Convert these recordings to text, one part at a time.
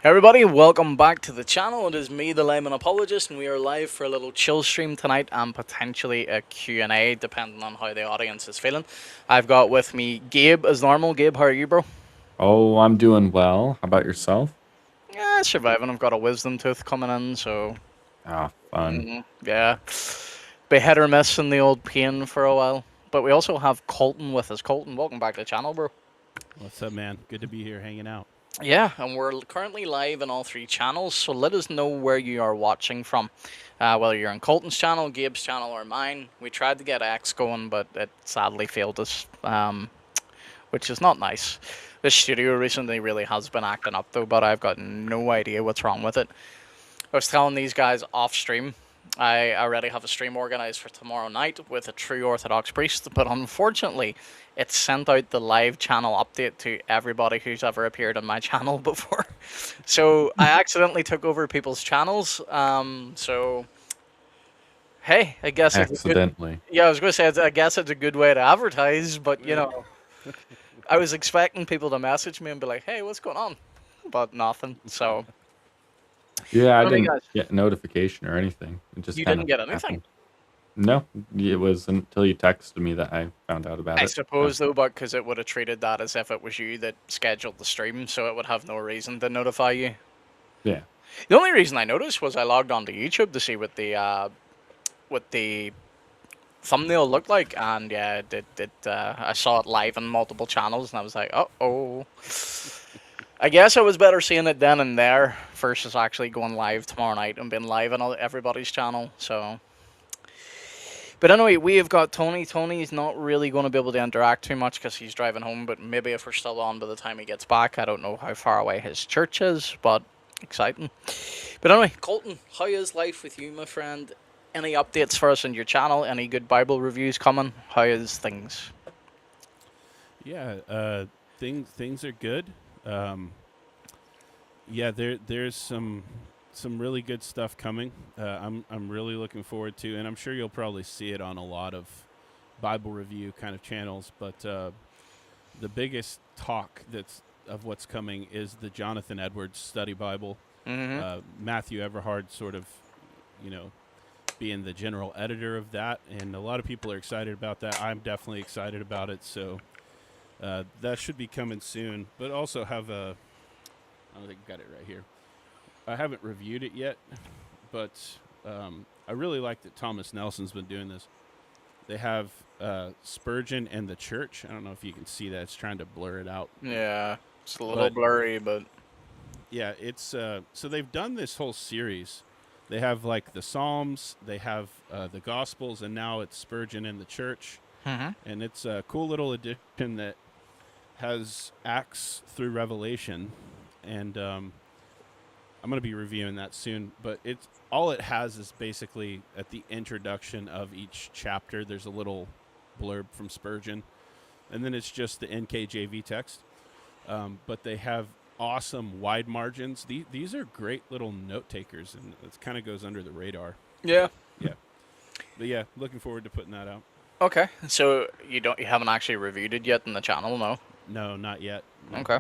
Everybody, welcome back to the channel. It is me, the Layman Apologist, and we are live for a little chill stream tonight and potentially a Q&A, depending on how the audience is feeling. I've got with me Gabe as normal. Gabe, how are you, bro? Oh, I'm doing well. How about yourself? Yeah, surviving. I've got a wisdom tooth coming in, so Ah, fun. yeah. Be hit or miss in the old pain for a while. But we also have Colton with us. Colton, welcome back to the channel, bro. What's up, man? Good to be here hanging out. Yeah, and we're currently live on all three channels, so let us know where you are watching from. Whether you're on Colton's channel, Gabe's channel, or mine. We tried to get X going, but it sadly failed us, which is not nice. This studio recently really has been acting up, though, but I've got no idea what's wrong with it. I was telling these guys off stream. I already have a stream organized for tomorrow night with a true Orthodox priest, but unfortunately, it sent out the live channel update to everybody who's ever appeared on my channel before. So I accidentally took over people's channels. So hey, I guess it's a good. Accidentally. Yeah, I was going to say I guess it's a good way to advertise, but I was expecting people to message me and be like, "Hey, what's going on?" But nothing. So Yeah, I what do you didn't guys? get notification or anything. It just You kind didn't of get anything. happened. No, it was until you texted me that I found out about I it. So, suppose though, but because it would have treated that as if it was you that scheduled the stream, so it would have no reason to notify you. yeah. The only reason I noticed was I logged onto YouTube to see what the thumbnail looked like, and yeah, I saw it live on multiple channels, and I was like, oh. I guess I was better seeing it then and there versus actually going live tomorrow night and being live on everybody's channel. So, but anyway, we have got Tony. Tony's not really going to be able to interact too much because he's driving home, but maybe if we're still on by the time he gets back, I don't know how far away his church is, but exciting. But anyway, Colton, how is life with you, my friend? Any updates for us on your channel? Any good Bible reviews coming? How is things? Yeah, things are good. Um, yeah, there's some really good stuff coming. I'm really looking forward to, and I'm sure you'll probably see it on a lot of Bible review kind of channels. But the biggest talk that's of what's coming is the Jonathan Edwards Study Bible. Mm-hmm. Matthew Everhard sort of, you know, being the general editor of that, and a lot of people are excited about that. I'm definitely excited about it. So that should be coming soon. But also have a, I don't think I got it right here. I haven't reviewed it yet, but I really like that Thomas Nelson's been doing this. They have Spurgeon and the Church. I don't know if you can see that. It's trying to blur it out. Yeah, it's a little But blurry, but yeah, it's so they've done this whole series. They have like the Psalms, they have the Gospels, and now it's Spurgeon and the Church. mm-hmm. And it's a cool little edition that has Acts through Revelation, and I'm going to be reviewing that soon. But it's all it has is basically at the introduction of each chapter, there's a little blurb from Spurgeon, and then it's just the NKJV text. But they have awesome wide margins. These are great little note takers, and it kind of goes under the radar. Yeah. Yeah, but yeah, looking forward to putting that out. Okay, so you haven't actually reviewed it yet in the channel, no? No, not yet. No. Okay.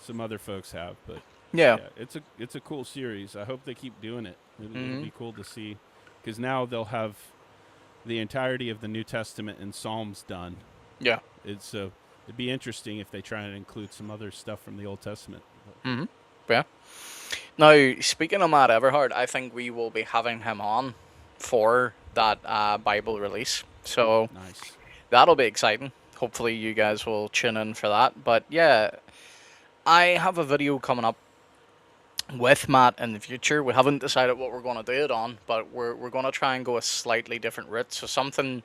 Some other folks have, but Yeah. yeah, it's a cool series. I hope they keep doing it. It'll Mm-hmm. be cool to see, because now they'll have the entirety of the New Testament and Psalms done. Yeah. It'd be interesting if they try and include some other stuff from the Old Testament. Mm-hmm. Yeah. Now, speaking of Matt Everhard, I think we will be having him on for that Bible release. So Nice. that'll be exciting. Hopefully, you guys will tune in for that. But yeah, I have a video coming up with Matt in the future. We haven't decided what we're going to do it on, but we're going to try and go a slightly different route. So something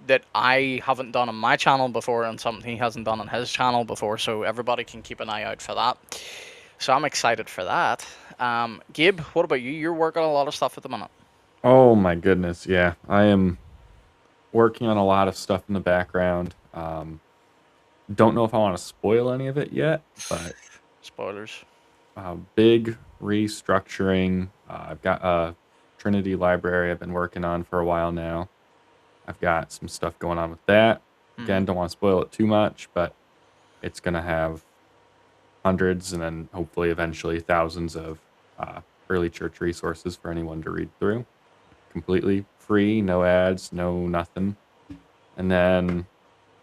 that I haven't done on my channel before and something he hasn't done on his channel before. So everybody can keep an eye out for that. So I'm excited for that. Gabe, what about you? You're working on a lot of stuff at the minute. Oh my goodness. Yeah, I am working on a lot of stuff in the background. Don't know if I want to spoil any of it yet, but Spoilers. big restructuring. I've got a Trinity library I've been working on for a while now. I've got some stuff going on with that. Hmm. Again, don't want to spoil it too much, but it's going to have hundreds and then hopefully eventually thousands of early church resources for anyone to read through. Completely free, no ads, no nothing. And then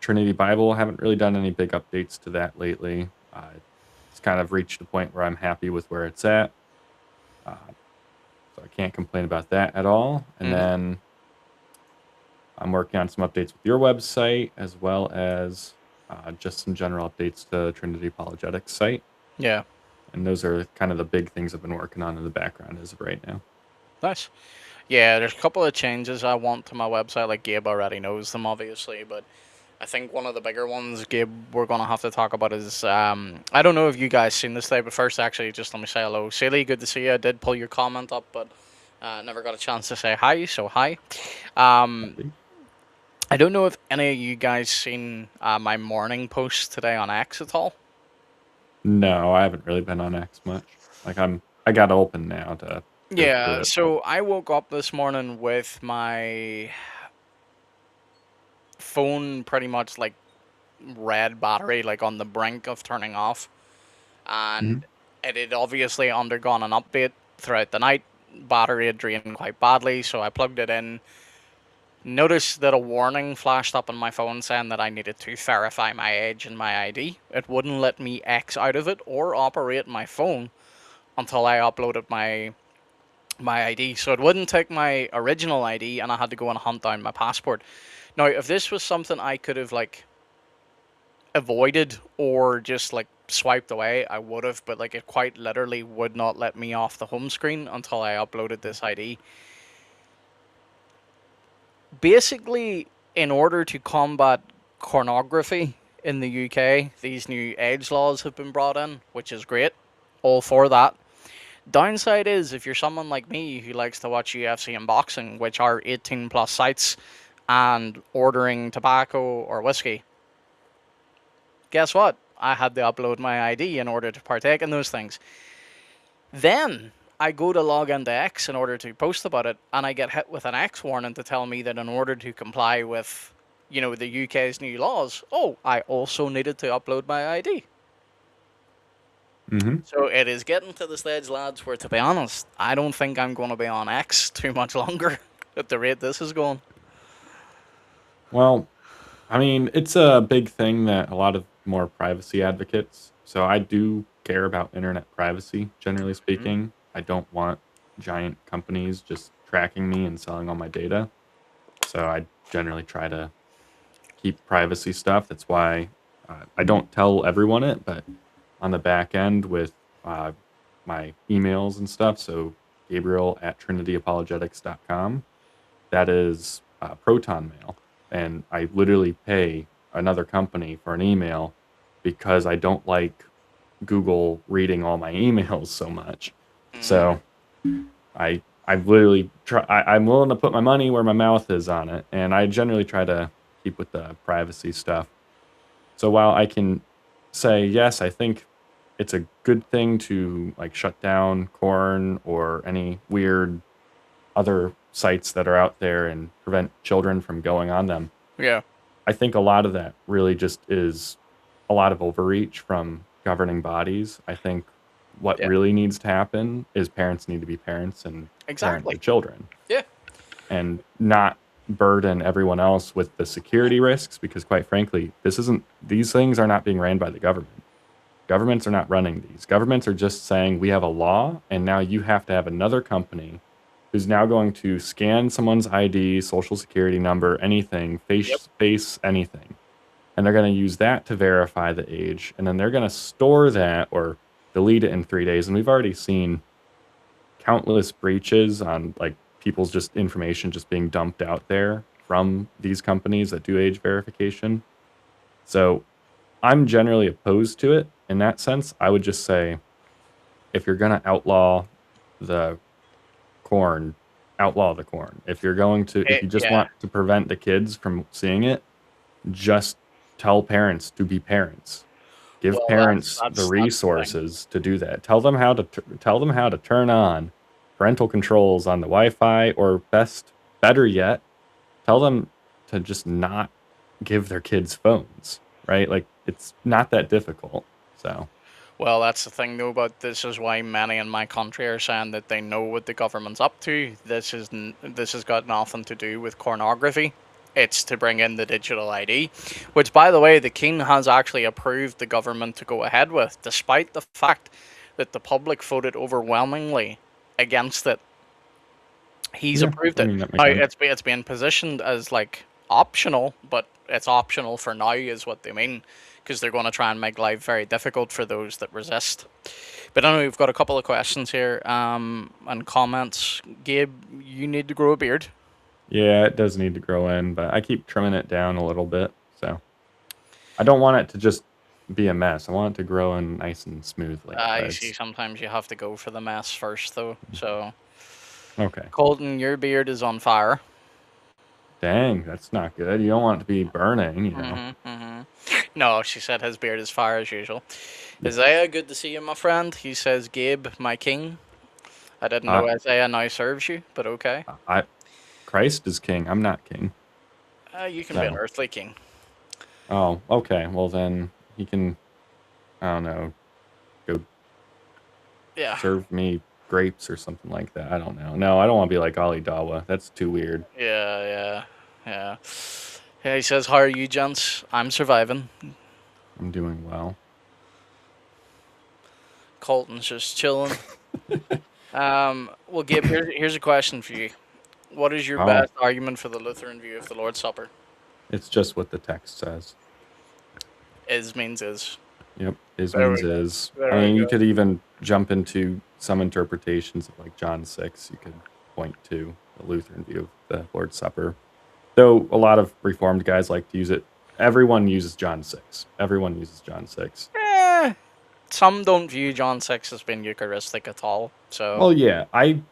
Trinity Bible, haven't really done any big updates to that lately. It's kind of reached a point where I'm happy with where it's at. So I can't complain about that at all. And then I'm working on some updates with your website as well as just some general updates to Trinity Apologetics site. Yeah. And those are kind of the big things I've been working on in the background as of right now. Nice. Yeah, there's a couple of changes I want to my website. Like Gabe already knows them, obviously, but I think one of the bigger ones, Gabe, we're gonna have to talk about is I don't know if you guys seen this today, but first, actually, just let me say hello, Celie. Good to see you. I did pull your comment up, but never got a chance to say hi. So hi. I don't know if any of you guys seen my morning post today on X at all. No, I haven't really been on X much. Like I got open now to. Yeah, so I woke up this morning with my phone pretty much like red battery, like on the brink of turning off, and it had obviously undergone an update throughout the night. Battery had drained quite badly, so I plugged it in. Noticed that a warning flashed up on my phone saying that I needed to verify my age and my ID. It wouldn't let me X out of it or operate my phone until I uploaded my ID. So it wouldn't take my original ID, and I had to go and hunt down my passport. Now, if this was something I could have like avoided or just like swiped away, I would have, but like it quite literally would not let me off the home screen until I uploaded this ID. Basically, in order to combat pornography in the UK, these new age laws have been brought in, which is great. All for that. Downside is, if you're someone like me who likes to watch UFC and boxing, which are 18 plus sites, and ordering tobacco or whiskey, guess what? I had to upload my ID in order to partake in those things. Then I go to log into X in order to post about it, and I get hit with an X warning to tell me that in order to comply with, the UK's new laws, I also needed to upload my ID. So it is getting to the stage, lads, where, to be honest, I don't think I'm going to be on X too much longer at the rate this is going. Well, I mean, it's a big thing that a lot of more privacy advocates. So I do care about internet privacy, generally speaking. I don't want giant companies just tracking me and selling all my data. So I generally try to keep privacy stuff. That's why I don't tell everyone it, but on the back end with my emails and stuff. So Gabriel@trinityapologetics.com. That is Proton Mail. And I literally pay another company for an email because I don't like Google reading all my emails so much. So I literally I'm willing to put my money where my mouth is on it, and I generally try to keep with the privacy stuff. So while I can say yes, I think it's a good thing to like shut down Corn or any weird other sites that are out there and prevent children from going on them. Yeah. I think a lot of that really just is a lot of overreach from governing bodies. I think what really needs to happen is parents need to be parents and parent their children. Yeah. And not burden everyone else with the security risks, because quite frankly, these things are not being ran by the government. Governments are not running these. Governments are just saying we have a law, and now you have to have another company who's now going to scan someone's ID, social security number, anything, face anything. And they're going to use that to verify the age. And then they're going to store that or delete it in 3 days. And we've already seen countless breaches on like people's just information just being dumped out there from these companies that do age verification. So I'm generally opposed to it in that sense. I would just say, if you're going to outlaw the Corn, outlaw the Corn. If you're going to, if you just want to prevent the kids from seeing it, just tell parents to be parents. Give parents the resources to do that. Tell them how to turn on parental controls on the Wi-Fi, or better yet, tell them to just not give their kids phones. Right? Like, it's not that difficult. So. Well, that's the thing, though. But this is why many in my country are saying that they know what the government's up to. This has got nothing to do with pornography. It's to bring in the digital ID, which, by the way, the King has actually approved the government to go ahead with, despite the fact that the public voted overwhelmingly against it. He's Yeah, approved I it. mean that makes Now sense. it's being positioned as like optional, but it's optional for now, is what they mean, because they're going to try and make life very difficult for those that resist. But anyway, we've got a couple of questions here, and comments. Gabe, you need to grow a beard. Yeah, it does need to grow in, but I keep trimming it down a little bit. So I don't want it to just be a mess. I want it to grow in nice and smoothly. But You see, it's sometimes you have to go for the mess first, though. So, okay. Colton, your beard is on fire. Dang, that's not good. You don't want it to be burning, you know. No, she said his beard is fire as usual. Isaiah, good to see you, my friend. He says, Gabe, my king. I didn't know Uh, Isaiah now serves you, but okay. I Christ is king. I'm not king. You can be an So, earthly king. oh, okay. Well then he can. I don't know. Go Yeah, serve me grapes or something like that. I don't know. No, I don't want to be like Ali Dawa. That's too weird. yeah. He says, how are you, gents? I'm surviving. I'm doing well. Colton's just chilling. Well, Gabe, here's a question for you. What is your Oh, best argument for the Lutheran view of the Lord's Supper? it's just what the text says. Is means is. Yep. Is There means we go. is. There I mean, we you go. could even jump into some interpretations of like John 6. You could point to the Lutheran view of the Lord's Supper. Though a lot of Reformed guys like to use it. Everyone uses John 6. Everyone uses John 6. Some don't view John 6 as being Eucharistic at all. So, Well, yeah, I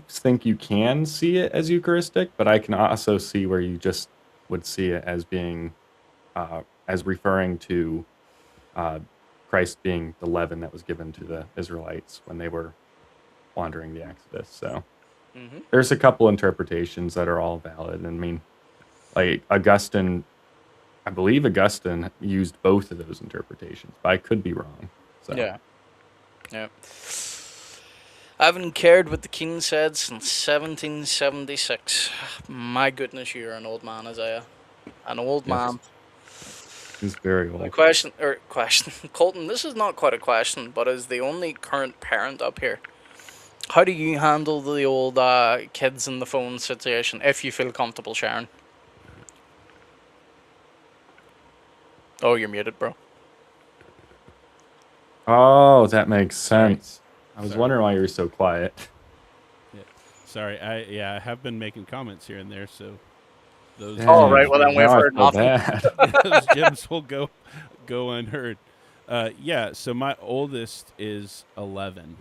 think you can see it as Eucharistic, but I can also see where you just would see it as being as referring to uh, Christ being the leaven that was given to the Israelites when they were wandering the Exodus. So mhm. there's a couple interpretations that are all valid. I mean, like Augustine, I believe Augustine used both of those interpretations, but I could be wrong. So Yeah. I haven't cared what the king said since 1776. My goodness, you're an old man, Isaiah. An old yes, man. he's very The old. question, Colton, this is not quite a question, but as the only current parent up here, how do you handle the old kids in the phone situation, if you feel comfortable sharing? Oh, you're muted, bro. Oh, that makes Sorry. sense. I was Sorry. wondering why you were so quiet. Sorry, I have been making comments here and there, so those Oh, Dang, right, well then we've now I heard feel nothing. bad. those gems will go unheard. Yeah, so my oldest is 11,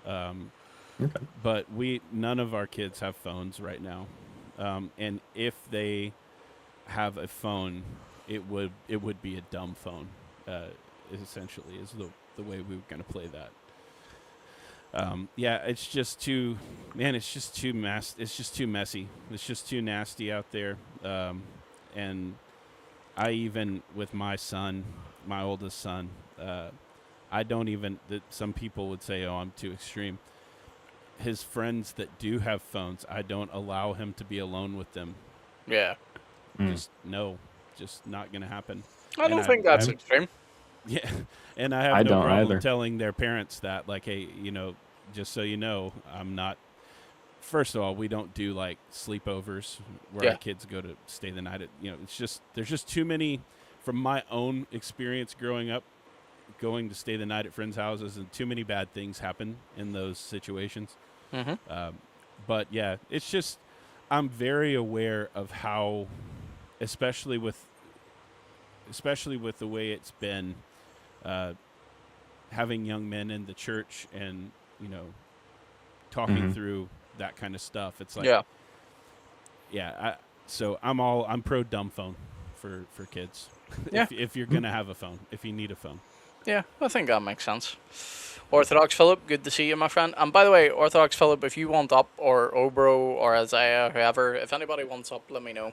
Okay. but none of our kids have phones right now, and if they have a phone, it would be a dumb phone. Essentially, is the way we were going to play that. Yeah, it's just too, man. It's just too It's just too messy. It's just too nasty out there. And I even with my son, my oldest son, I don't even. That some people would say, "Oh, I'm too extreme." His friends that do have phones, I don't allow him to be alone with them. Yeah. Just no, just not gonna happen. I don't And think that's I'm- extreme. Yeah, and I have I no don't problem either. telling their parents that, like, hey, just so you know, I'm not. First of all, we don't do like sleepovers where Yeah. our kids go to stay the night. It's just there's just too many. From my own experience growing up, going to stay the night at friends' houses, and too many bad things happen in those situations. Mm-hmm. But yeah, it's just I'm very aware of how, especially with the way it's been, having young men in the church and talking Mhm. through that kind of stuff. It's like so I'm pro dumb phone for kids. Yeah. if you're gonna have a phone, if you need a phone. Yeah, I think that makes sense. Orthodox Philip, good to see you, my friend. And by the way, Orthodox Philip, if you want up, or Obro, or Isaiah, whoever, if anybody wants up, let me know.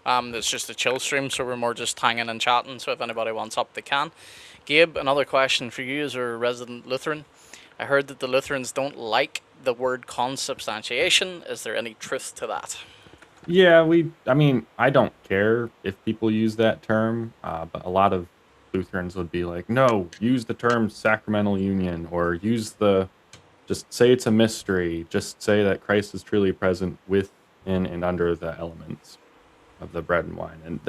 It's just a chill stream, so we're more just hanging and chatting, so if anybody wants up, they can. Gabe, another question for you as a resident Lutheran. I heard that the Lutherans don't like the word consubstantiation. Is there any truth to that? Yeah, I mean, I don't care if people use that term, but a lot of Lutherans would be like, no, use the term sacramental union, or just say it's a mystery. Just say that Christ is truly present within and under the elements of the bread and wine.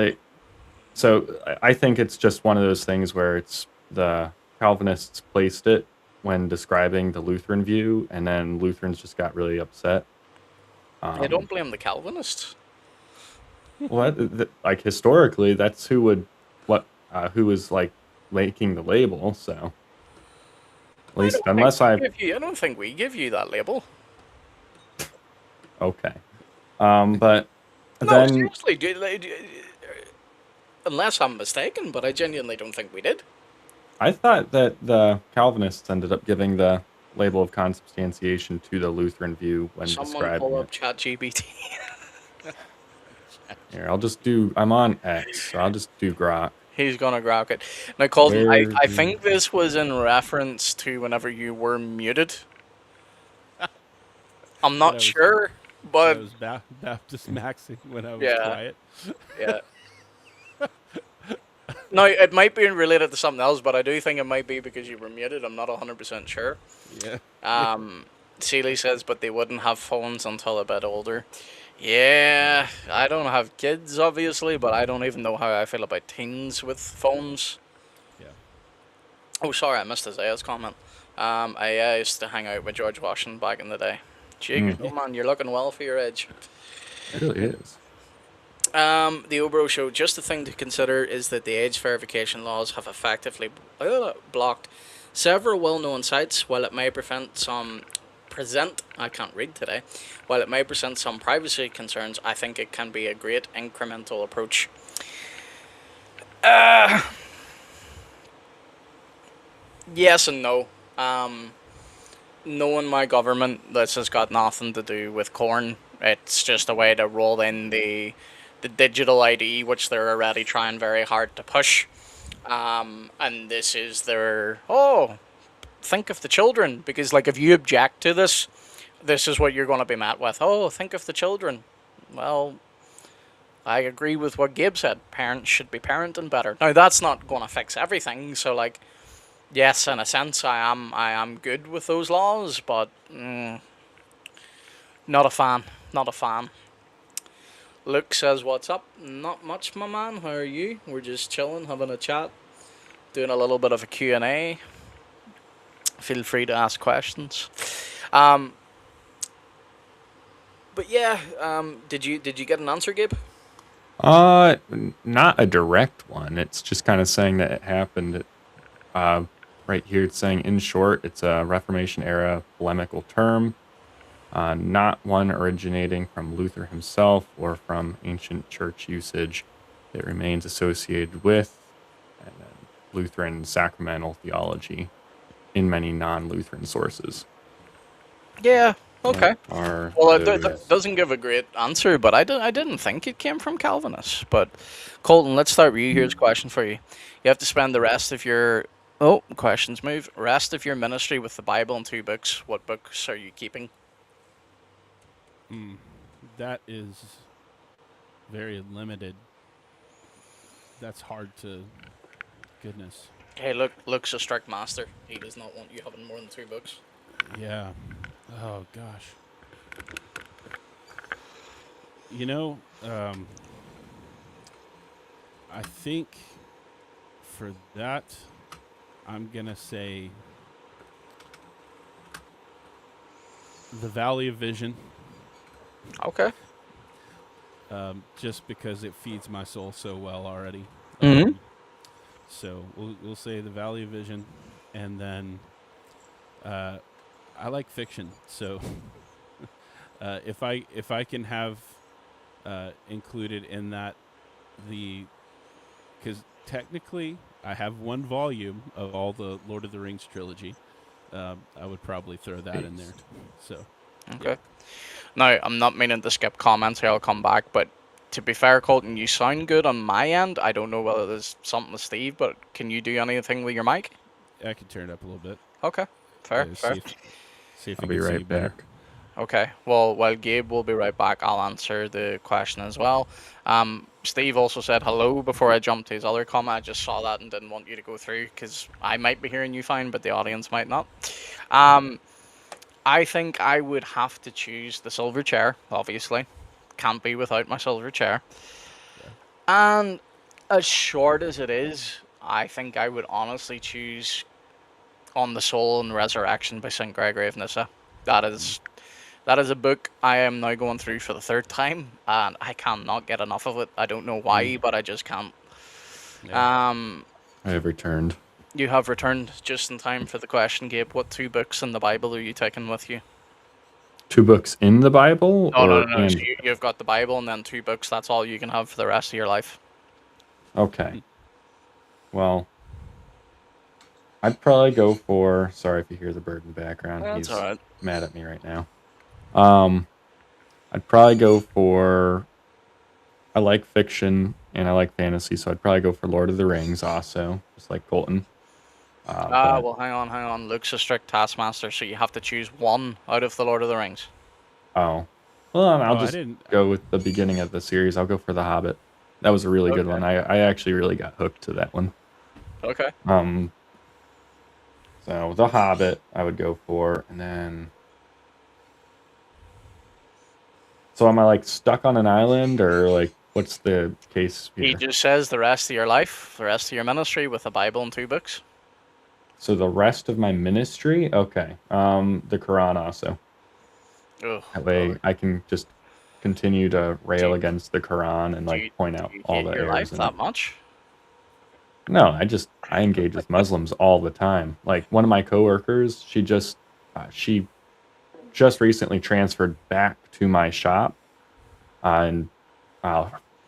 I think it's just one of those things where it's the Calvinists placed it when describing the Lutheran view, and then Lutherans just got really upset. I don't blame the Calvinists. Well, like historically, that's who was like making the label. So at least I don't think we give you that label. Okay, but No, then seriously, unless I'm mistaken, but I genuinely don't think we did. I thought that the Calvinists ended up giving the label of consubstantiation to the Lutheran view when Someone describing pull it. up ChatGPT. Here, I'm on X, so I'll just do Grok. He's gonna grok it. Now, Colton, I Where think this was in reference to whenever you were muted. I'm When I not was- sure, I but was Baptist maxing when I was Yeah. quiet. yeah. No, it might be related to something else, but I do think it might be because you were muted. I'm not 100% sure. Yeah. Seeley says, but they wouldn't have phones until a bit older. Yeah, I don't have kids, obviously, but I don't even know how I feel about teens with phones. Yeah. Oh, sorry, I missed Isaiah's comment. I used to hang out with George Washington back in the day. Gee, oh man, you're looking well for your age. It really is. The Obro show, just the thing to consider is that the age verification laws have effectively blocked several well-known sites. While it may I can't read today, while it may present some privacy concerns, I think it can be a great incremental approach. Yes and no. Knowing my government, this has got nothing to do with corn. It's just a way to roll in the digital ID, which they're already trying very hard to push. And this is their, think of the children. Because, like, if you object to this, this is what you're going to be met with. Oh, think of the children. Well, I agree with what Gabe said. Parents should be parenting better. Now, that's not going to fix everything. So, like, yes, in a sense, I am good with those laws, but not a fan. Not a fan. Luke says, what's up? Not much, my man. How are you? We're just chilling, having a chat, doing a little bit of a Q&A. Feel free to ask questions. But yeah, did you get an answer, Gabe? Not a direct one. It's just kind of saying that it happened. Right here, it's saying, in short, it's a Reformation era polemical term, not one originating from Luther himself or from ancient church usage. It remains associated with and then Lutheran sacramental theology in many non-Lutheran sources. Yeah. Okay. Well, it doesn't give a great answer, but I didn't think it came from Calvinists. But Colton, let's start with you. Here's a question for you. You have to spend the rest of your rest of your ministry with the Bible and 2 books. What books are you keeping? That is very limited. That's hard to. Goodness. Hey, Luke's a strict master. He does not want you having more than 2 books. Yeah. Oh gosh. You know, I think for that, I'm gonna say The Valley of Vision. Okay. Just because it feeds my soul so well already. Mhm. So we'll say The Valley of Vision, and then I like fiction. So if I can have included in that because technically I have 1 volume of all the Lord of the Rings trilogy. I would probably throw that in there. So Okay. Now, I'm not meaning to skip comments here. I'll come back, but to be fair, Colton, you sound good on my end. I don't know whether there's something with Steve, but can you do anything with your mic? I can turn it up a little bit. Okay, fair, Yeah, fair. see if I'll we be can see you right better. back. Okay, well, while Gabe will be right back, I'll answer the question as well. Steve also said hello before I jumped to his other comment. I just saw that and didn't want you to go through because I might be hearing you fine, but the audience might not. I think I would have to choose the silver chair, obviously. Can't be without my silver chair. Yeah. And as short as it is, I think I would honestly choose On the Soul and Resurrection by St. Gregory of Nyssa. That is a book I am now going through for the third time, and I cannot get enough of it. I don't know why, but I just can't. Yeah. I have returned. You have returned just in time for the question, Gabe. What 2 books in the Bible are you taking with you? 2 books in the Bible, Oh, or no. So and you've got the Bible and then 2 books. That's all you can have for the rest of your life. okay. Well, I'd probably go for. Sorry if you hear the bird in the background. That's He's all right. mad at me right now. I'd probably go for. I like fiction and I like fantasy, so I'd probably go for Lord of the Rings also, just like Colton. But- Well, hang on. Luke's a strict taskmaster, so you have to choose one out of the Lord of the Rings. Oh, well, I'll I just didn't. go with the beginning of the series. I'll go for The Hobbit. That was a really good Okay. one. I actually really got hooked to that one. Okay. So The Hobbit I would go for, and then. So am I like stuck on an island, or like what's the case He here? just says the rest of your life, the rest of your ministry with a Bible and 2 books. So the rest of my ministry, okay. The Quran also. Ugh. That way I can just continue to rail against the Quran and like point out Do you all hate the your life errors in that it. much? No, I engage with Muslims all the time. Like one of my coworkers, she just recently transferred back to my shop, and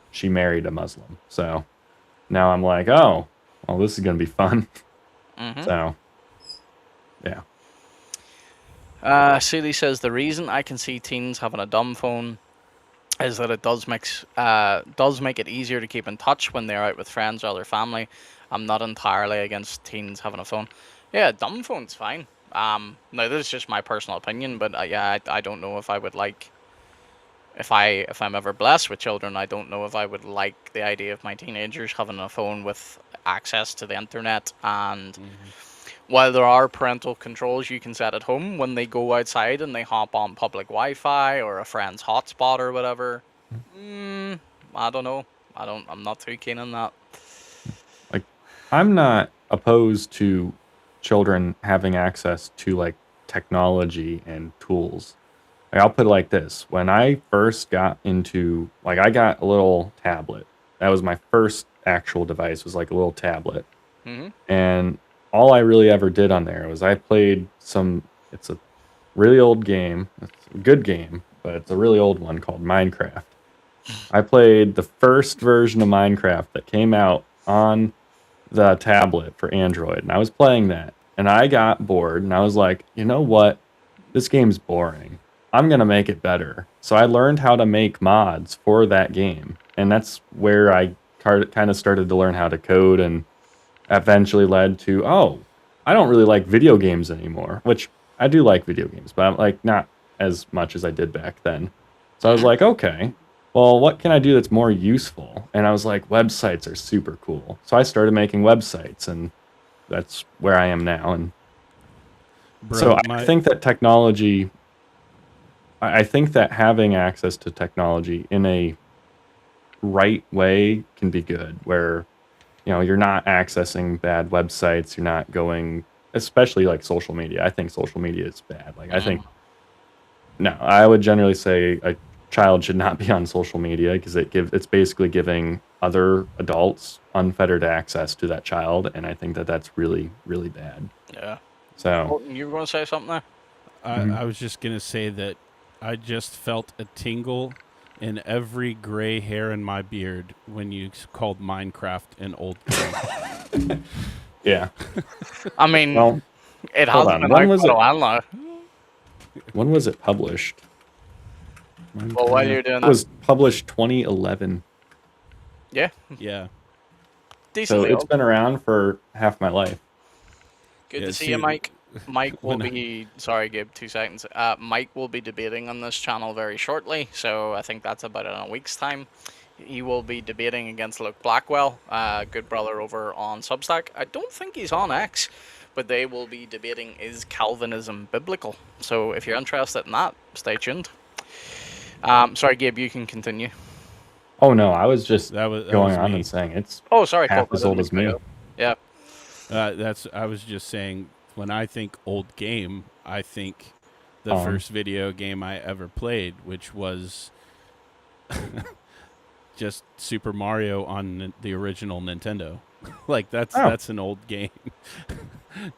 she married a Muslim. So now I'm like, oh, well, this is gonna be fun. Mm-hmm. So yeah, Seeley says the reason I can see teens having a dumb phone is that it does make it easier to keep in touch when they're out with friends or other family. I'm not entirely against teens having a phone. Yeah, dumb phone's fine. Now this is just my personal opinion, but yeah, I don't know if I would like if I'm ever blessed with children. I don't know if I would like the idea of my teenagers having a phone with access to the internet. And while there are parental controls you can set at home when they go outside and they hop on public Wi-Fi or a friend's hotspot or whatever, I don't know. I'm not too keen on that. like I'm not opposed to children having access to like technology and tools. Like, I'll put it like this. When I first got into, like, I got a little tablet. That was my first actual device, was like a little tablet. Mm-hmm. And all I really ever did on there was I played it's a really old game. It's a good game, but it's a really old one called Minecraft. I played the first version of Minecraft that came out on the tablet for Android, and I was playing that. And I got bored, and I was like, you know what? This game's boring. I'm going to make it better. So I learned how to make mods for that game. And that's where I kind of started to learn how to code, and eventually led to, oh, I don't really like video games anymore, which I do like video games, but I'm like not as much as I did back then. So I was like, okay, well, what can I do that's more useful? And I was like, websites are super cool. So I started making websites, and that's where I am now. And Bro, so I think that I think that having access to technology in a right way can be good, where you're not accessing bad websites, you're not going, especially like social media. I think social media is bad. Like I think no, I would generally say a child should not be on social media because it's basically giving other adults unfettered access to that child, and I think that that's really, really bad. Yeah. So Colton, you were going to say something there? I was just gonna say that I just felt a tingle in every gray hair in my beard when you called Minecraft an old game. yeah. I mean, Well, it hold hasn't on. been out for a while now. when was it published? Well, while you're doing It that, was published 2011, yeah, Yeah. so decently it's old. been around for half my life. Good Yeah, to see see, you, Mike. Mike will when I- be. Sorry, Gabe. 2 seconds. Mike will be debating on this channel very shortly, so I think that's about in a week's time. He will be debating against Luke Blackwell, good brother over on Substack. I don't think he's on X, but they will be debating is Calvinism biblical. So if you're interested in that, stay tuned. Sorry, Gabe, you can continue. Oh no, I was just that was going on me. and saying it's Oh, sorry, half Colton, I as didn't old mean as to cut you me. off. Yeah. I was just saying, when I think old game, I think the Pong. first video game I ever played, which was just Super Mario on the original Nintendo. Like that's an old game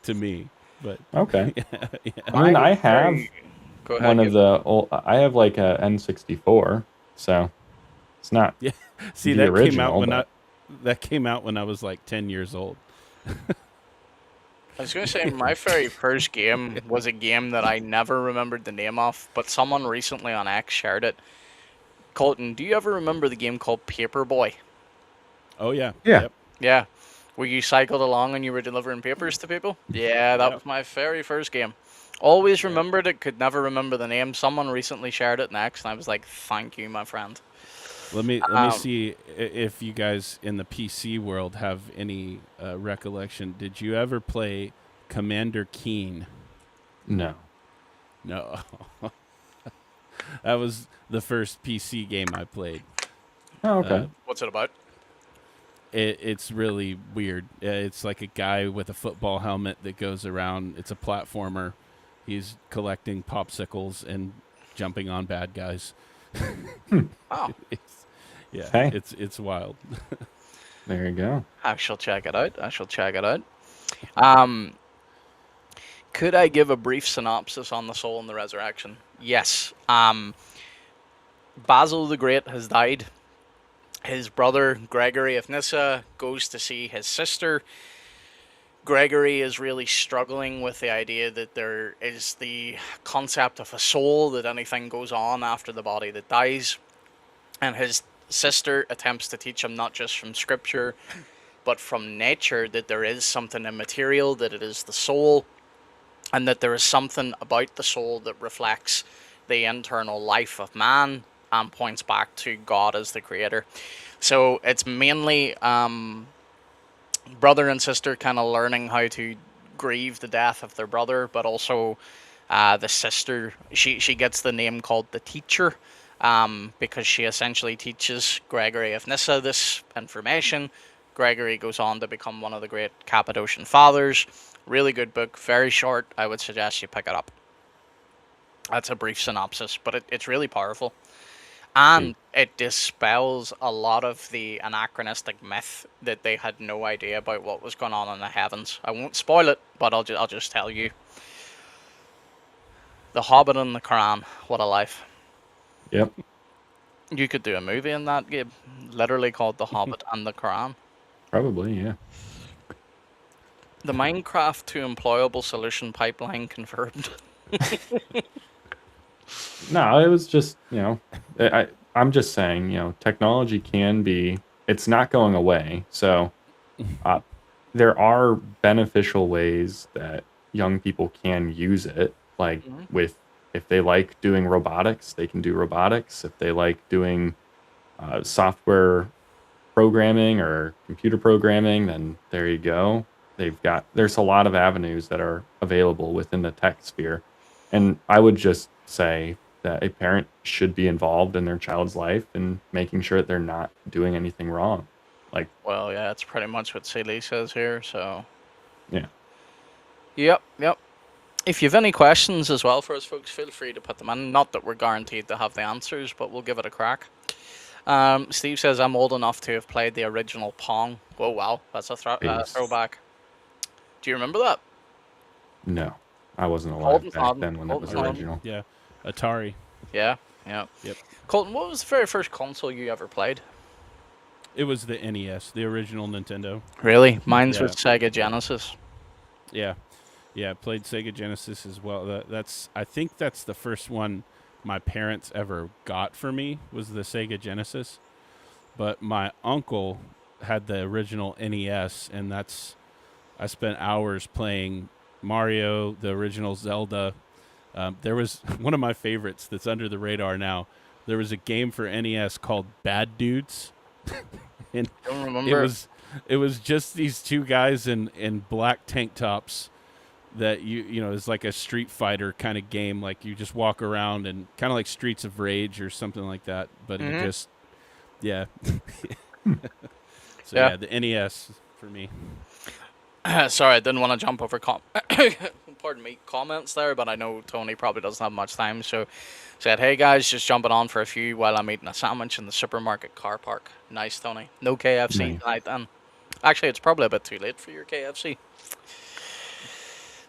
to me. But Okay. yeah. I mean, I was have very- Go ahead, one of Gabe. the old. I have like a N64, so it's not See, the that came original, out when but- that came out when I was like 10 years old. I was going to say my very first game was a game that I never remembered the name of, but someone recently on X shared it. Colton, do you ever remember the game called Paperboy? Oh yeah. Yeah. Yep. Yeah. Where you cycled along and you were delivering papers to people? Yeah, that Yep. was my very first game. Always remembered it, could never remember the name. Someone recently shared it in X, and I was like, thank you, my friend. Let me Um, see if you guys in the PC world have any recollection. Did you ever play Commander Keen? no. No. That was the first PC game I played. Oh, okay. What's it about? It's really weird. It's like a guy with a football helmet that goes around. It's a platformer. He's collecting popsicles and jumping on bad guys. Oh, Yeah, Okay. it's wild. There you go. I shall check it out. I shall check it out. Could I give a brief synopsis on the soul and the resurrection? Yes. Basil the Great has died. His brother, Gregory of Nyssa, goes to see his sister. Gregory is really struggling with the idea that there is the concept of a soul, that anything goes on after the body that dies. And his sister attempts to teach him, not just from scripture, but from nature, that there is something immaterial, that it is the soul, and that there is something about the soul that reflects the internal life of man and points back to God as the creator. So it's mainly brother and sister kind of learning how to grieve the death of their brother, but also the sister, she gets the name called the teacher, because she essentially teaches Gregory of Nyssa this information. Gregory goes on to become one of the great Cappadocian fathers. Really good book, very short. I would suggest you pick it up. That's a brief synopsis, but it's really powerful. And it dispels a lot of the anachronistic myth that they had no idea about what was going on in the heavens. I won't spoil it, but I'll just tell you. The Hobbit and the Quran, what a life. Yep. You could do a movie in that, Gabe. Literally called The Hobbit and the Quran. Probably, yeah. The Minecraft to employable solution pipeline confirmed. No, it was just, I'm just saying, technology can be, it's not going away. So there are beneficial ways that young people can use it. Like if they like doing robotics, they can do robotics. If they like doing software programming or computer programming, then there you go. There's a lot of avenues that are available within the tech sphere. And I would just say that a parent should be involved in their child's life and making sure that they're not doing anything wrong. Like, Well, yeah, that's pretty much what Celie says here, so... yeah. Yep. If you have any questions as well for us, folks, feel free to put them in. Not that we're guaranteed to have the answers, but we'll give it a crack. Steve says, I'm old enough to have played the original Pong. Oh, wow. That's a Yes. throwback. Do you remember that? No, I wasn't alive Colton's back nodding. then when it was Colton's original. Yeah, Atari. Yeah. Yep. Colton, what was the very first console you ever played? It was the NES, the original Nintendo. Really? Mine's Yeah. with Sega Genesis. Yeah, played Sega Genesis as well. I think that's the first one my parents ever got for me was the Sega Genesis, but my uncle had the original NES, and I spent hours playing Mario, the original Zelda. There was one of my favorites that's under the radar now. There was a game for NES called Bad Dudes, and Don't it remember. was just these two guys in black tank tops that you know is like a Street Fighter kind of game. Like you just walk around and kind of like Streets of Rage or something like that. But you Mhm. just yeah. So Yeah. yeah, the NES for me. Sorry, I didn't want to jump over pardon me, comments there, but I know Tony probably doesn't have much time, so said, "Hey guys, just jumping on for a few while I'm eating a sandwich in the supermarket car park." Nice, Tony. No KFC Nice. tonight then. Actually, it's probably a bit too late for your KFC.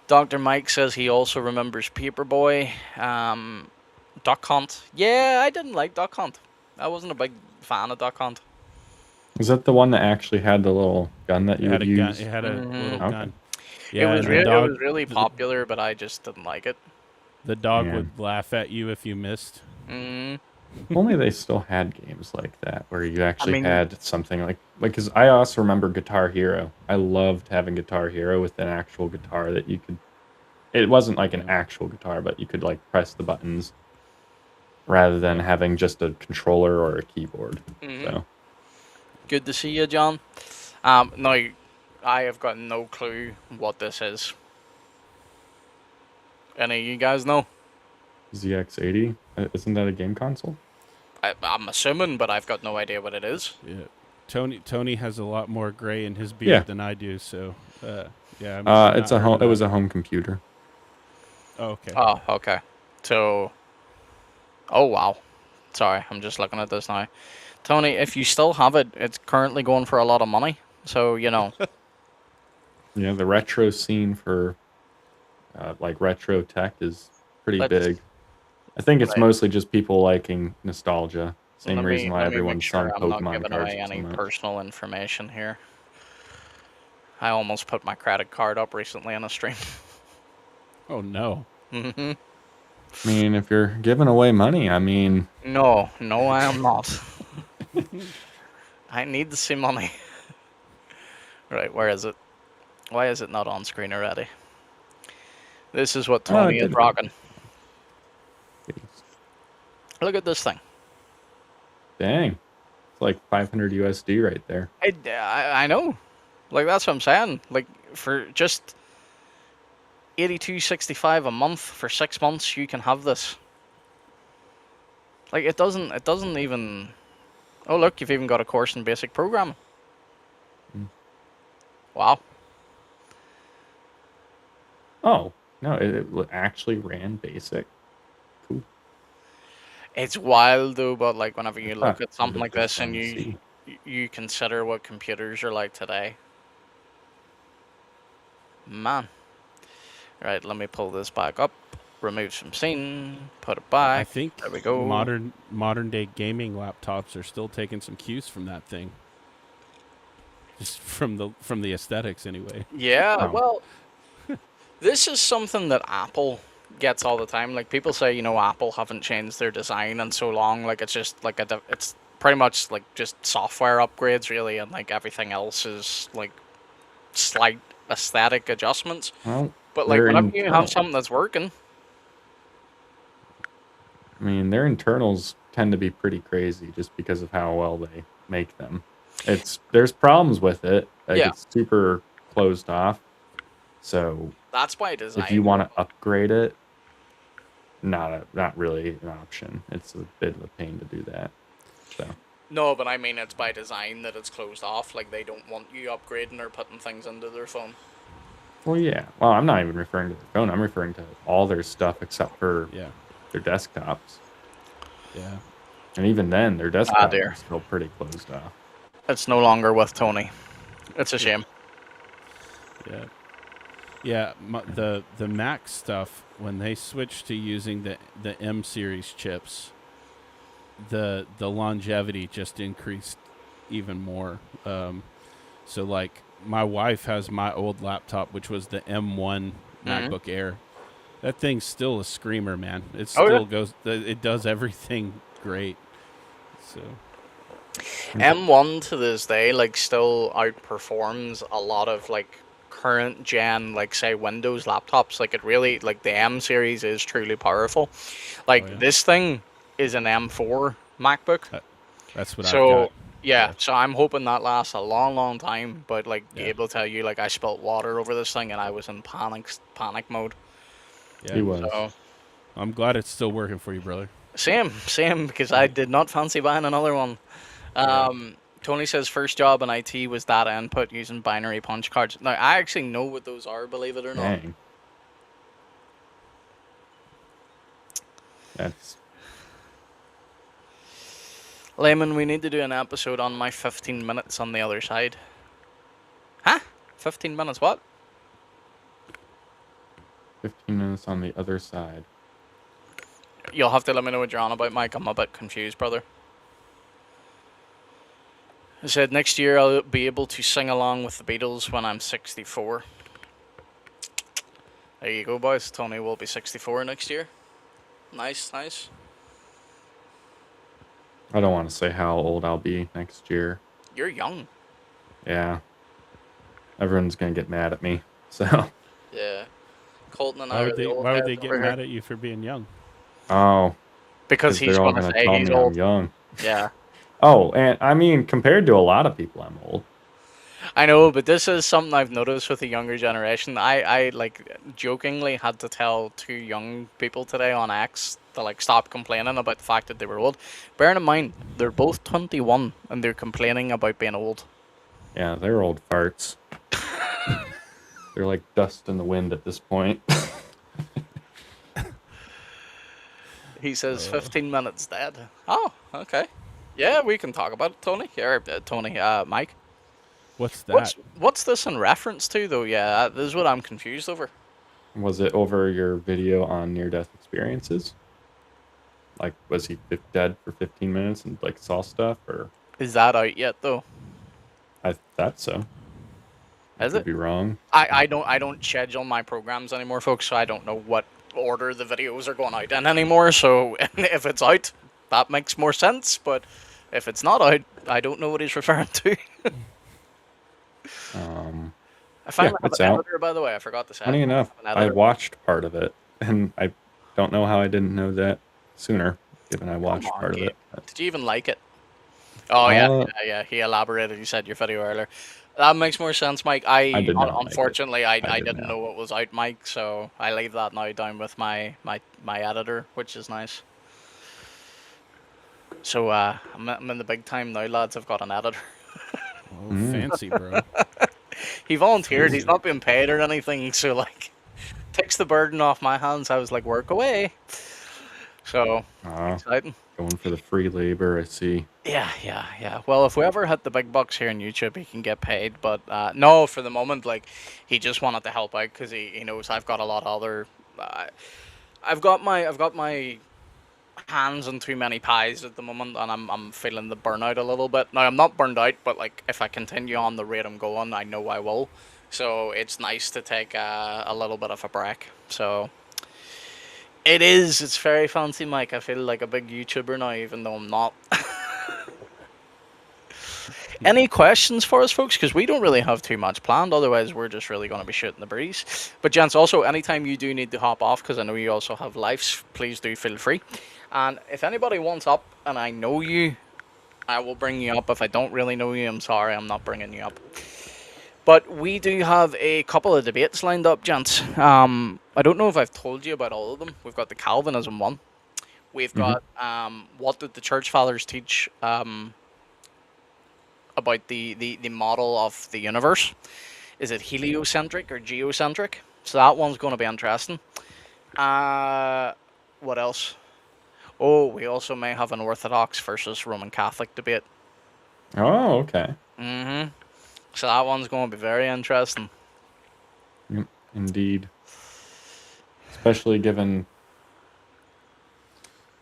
Dr. Mike says he also remembers Paperboy. Duck Hunt. Yeah, I didn't like Duck Hunt. I wasn't a big fan of Duck Hunt. Is that the one that actually had the little gun that you It had would a gun. use? It had a Mhm. little Okay. gun. Yeah, it was and the dog. it was really the- popular, but I just didn't like it. The dog Yeah. would laugh at you if you missed. Mm, If only they still had games like that where you actually mean- had something like because I also remember Guitar Hero. I loved having Guitar Hero with an actual guitar that you could. It wasn't like an actual guitar, but you could like press the buttons rather than having just a controller or a keyboard. mhm. So Good to see you, John. Now, I have got no clue what this is. Any of you guys know? ZX80 isn't that a game console? I'm assuming, but I've got no idea what it is. Yeah, Tony has a lot more gray in his beard Yeah. than I do. So yeah, I'm It's a home. It was a home computer. Oh, okay. Oh, okay. So, oh wow. Sorry, I'm just looking at this now. Tony, if you still have it, it's currently going for a lot of money. So, you know, Yeah, the retro scene for like retro tech is pretty Let's- big. I think it's Right. mostly just people liking nostalgia. Same let me- reason why let me make everyone's sure selling I'm not Pokemon giving cards away so any much. personal information here. I almost put my credit card up recently on a stream. Oh no. hmm I mean, if you're giving away money, I mean, No, I am not. I need to see money. Right, where is it? Why is it not on screen already? This is what Oh, it Tony is did. rocking. Look at this thing. dang, it's like 500 USD right there. I know. Like, that's what I'm saying. Like, for just 82.65 a month for 6 months, you can have this. Like, it doesn't even. Oh, look, you've even got a course in basic programming. Mm. Wow. Oh no, it actually ran basic. Cool. It's wild though, but like whenever you look Ah, at something like just this and wanted to see. you consider what computers are like today. Man. Right, let me pull this back up. Remove some scene, put it I back. think There we go. modern day gaming laptops are still taking some cues from that thing. Just from the aesthetics anyway. Yeah, Oh. well, this is something that Apple gets all the time. Like people say, you know, Apple haven't changed their design in so long. Like it's just like it's pretty much like just software upgrades really, and like everything else is like slight aesthetic adjustments. Well, But like they're whenever you internal. have something that's working, I mean, their internals tend to be pretty crazy just because of how well they make them. There's problems with it. Like Yeah. it's super closed off. So that's by design. if you want to upgrade it, not really an option. It's a bit of a pain to do that. So No, but I mean it's by design that it's closed off. Like they don't want you upgrading or putting things into their phone. well, yeah. Well, I'm not even referring to their phone. I'm referring to all their stuff except for Yeah. their desktops. Yeah. And even then, their desktops dear. are still pretty closed off. It's no longer with Tony. It's a shame. Yeah. Yeah, the Mac stuff when they switched to using the M series chips, the longevity just increased even more. So like my wife has my old laptop, which was the M1 Mhm. MacBook Air, That thing's still a screamer, man. It Oh, yeah. still goes. It does everything great. So M1 to this day, like, still outperforms a lot of like current gen, like say Windows laptops. Like, it really, like, the M series is truly powerful. oh Like, yeah, this thing is an M4 MacBook. that's what I've So got. yeah, Yeah. so I'm hoping that lasts a long, long time. But like, Yeah. Gabe will tell you, like, I spilt water over this thing and I was in panic mode. Yeah. He was. So I'm glad it's still working for you, brother. same, because I did not fancy buying another one. Yeah. Tony says first job in IT was data input using binary punch cards. Now I actually know what those are, believe it or not. Dang. That's Layman, we need to do an episode on my 15 minutes on the other side. Huh? 15 minutes what? 15 minutes on the other side. You'll have to let me know what you're on about, Mike. I'm a bit confused, brother. I said next year I'll be able to sing along with the Beatles when I'm 64. There you go, boys. Tony will be 64 next year. Nice, nice. I don't want to say how old I'll be next year. You're young. Yeah. Everyone's going to get mad at me. So, Yeah. Colton and I Why are would the they? old Why would heads they get over here. mad at you for being young? oh, Because because he's they're all gonna going to say tell he's me old. I'm young. Yeah. Oh, and I mean, compared to a lot of people, I'm old. I know, but this is something I've noticed with the younger generation. I like jokingly had to tell two young people today on X to like stop complaining about the fact that they were old. Bearing in mind, they're both 21 and they're complaining about being old. Yeah, they're old farts. They're like dust in the wind at this point. He says 15 minutes dead. Oh, okay. Yeah, we can talk about it, Tony. Or Tony, Mike. What's that? What's this in reference to, though? Yeah, this is what I'm confused over. Was it over your video on near-death experiences? Like, was he dead for 15 minutes and like saw stuff, or Is that out yet, though? I thought so. I Is could it? be wrong. I don't schedule my programs anymore, folks, so I don't know what order the videos are going out in anymore. So if it's out, that makes more sense. But if it's not out, I don't know what he's referring to. I finally have it's an out. editor, by the way. I forgot to say. Funny enough, I have an I editor. watched part of it, and I don't know how I didn't know that sooner, given I watched on, part of Gabe. it. Did you even like it? Oh yeah, Uh, yeah. He elaborated. He said your video earlier. That makes more sense, Mike. I did not like it. Unfortunately, I I did didn't not. know what was out, Mike. So I leave that now down with my editor, which is nice. So I'm in the big time now, lads. I've got an editor. Oh, fancy, bro. He volunteered. He's Fancy. not being paid or anything. So like, takes the burden off my hands. I was like, work away. So exciting. Going for the free labor, I see. Yeah. Well, if we ever hit the big bucks here on YouTube, he can get paid. But no, for the moment, like, he just wanted to help out because he knows I've got a lot of other. I've got my hands on too many pies at the moment, and I'm feeling the burnout a little bit. Now I'm not burned out, but like if I continue on the rate I'm going, I know I will. So it's nice to take a little bit of a break. So. It is. It's very fancy, Mike. I feel like a big YouTuber now, even though I'm not. Any questions for us, folks? Because we don't really have too much planned. Otherwise, we're just really going to be shooting the breeze. But, gents, also, anytime you do need to hop off, because I know you also have lives, please do feel free. And if anybody wants up and I know you, I will bring you up. If I don't really know you, I'm sorry, I'm not bringing you up. But we do have a couple of debates lined up, gents. I don't know if I've told you about all of them. We've got the Calvinism one. We've got what did the church fathers teach about the model of the universe? Is it heliocentric or geocentric? So that one's going to be interesting. What else? Oh, we also may have an Orthodox versus Roman Catholic debate. Oh, okay. So that one's going to be very interesting. Indeed. Especially given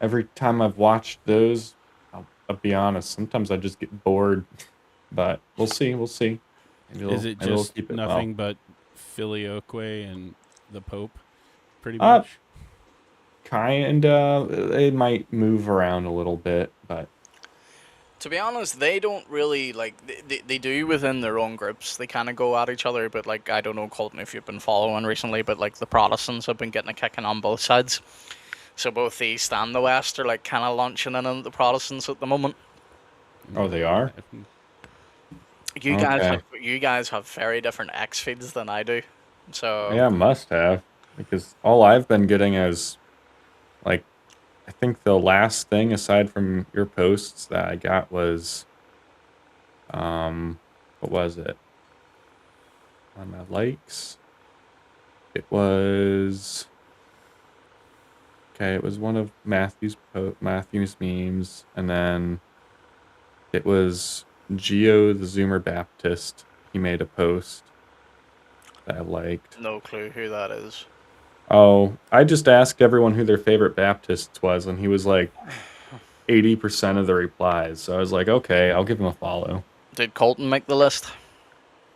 every time I've watched those, I'll be honest, sometimes I just get bored. But we'll see. Is it maybe we'll just keep it nothing but filioque and the Pope pretty Uh, much. Kinda. They might move around a little bit, but To be honest, they don't really like they do within their own groups. They kind of go at each other, but like I don't know, Colton, if you've been following recently, but like the Protestants have been getting a kicking on both sides. So both the East and the West are like kind of launching in on the Protestants at the moment. oh, they are. Okay. You guys have very different X feeds than I do. So Yeah, must have, because all I've been getting is like, I think the last thing aside from your posts that I got was, what was it? On my likes, it was okay. It was one of Matthew's memes, and then it was Geo the Zoomer Baptist. He made a post that I liked. no clue who that is. Oh, I just asked everyone who their favorite Baptists was, and he was like 80% of the replies. So I was like, okay, I'll give him a follow. Did Colton make the list?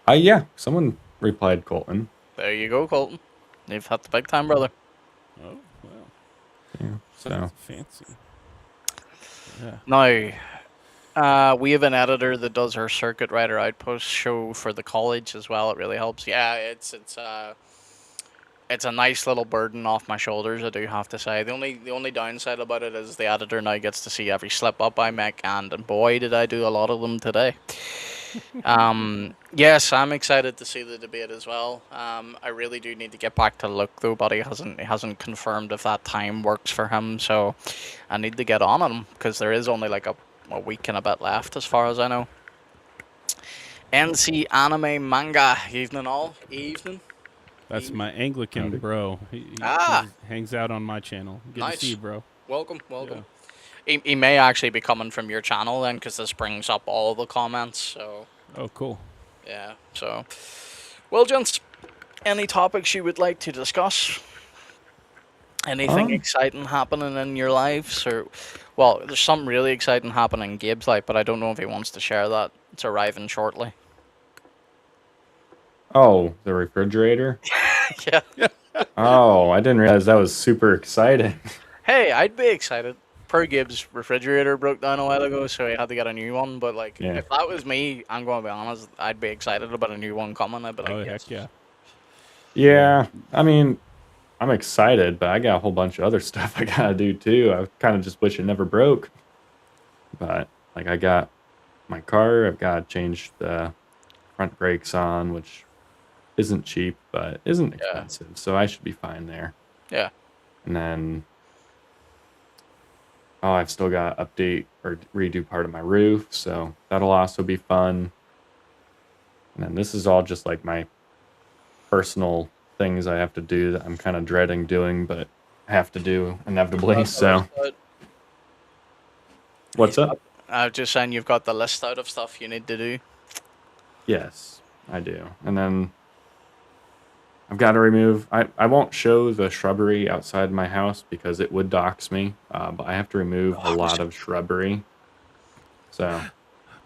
Yeah, someone replied Colton. There you go, Colton. You've had the big time, brother. Oh, well. Yeah, so That's fancy. Yeah. Now, we have an editor that does our Circuit Rider Outpost show for the college as well. It really helps. Yeah, it's a nice little burden off my shoulders, I do have to say. The only downside about it is the editor now gets to see every slip up I make, and boy, did I do a lot of them today. Yes, I'm excited to see the debate as well. I really do need to get back to Luke though, but he hasn't confirmed if that time works for him. So I need to get on him because there is only like a week and a bit left, as far as I know. NC Anime Manga, evening all, evening. That's my Anglican Howdy. bro. He hangs out on my channel. Good Nice. to see you, bro. Welcome. He may actually be coming from your channel then, because this brings up all the comments. So Oh, cool. yeah. So, well, gents, any topics you would like to discuss? Anything exciting happening in your lives, or well, there's something really exciting happening in Gabe's life, but I don't know if he wants to share that. It's arriving shortly. Oh, the refrigerator? Yeah. Oh, I didn't realize that was super exciting. Hey, I'd be excited. Per Gibbs' refrigerator broke down a while ago, so he had to get a new one. But like, Yeah. if that was me, I'm going to be honest, I'd be excited about a new one coming. I'd be like, Oh, yes. heck yeah. Yeah, I mean, I'm excited, but I got a whole bunch of other stuff I gotta do too. I kind of just wish it never broke. But like, I got my car, I've got to change the front brakes on, which isn't cheap, but isn't Yeah. expensive. So I should be fine there. Yeah. And then, oh, I've still got to update or redo part of my roof. So that'll also be fun. And then this is all just like my personal things I have to do that I'm kind of dreading doing, but have to do inevitably. So what's up? I was just saying you've got the list out of stuff you need to do. Yes, I do. And then I've got to remove, I won't show the shrubbery outside my house because it would dox me, but I have to remove a lot of shrubbery. So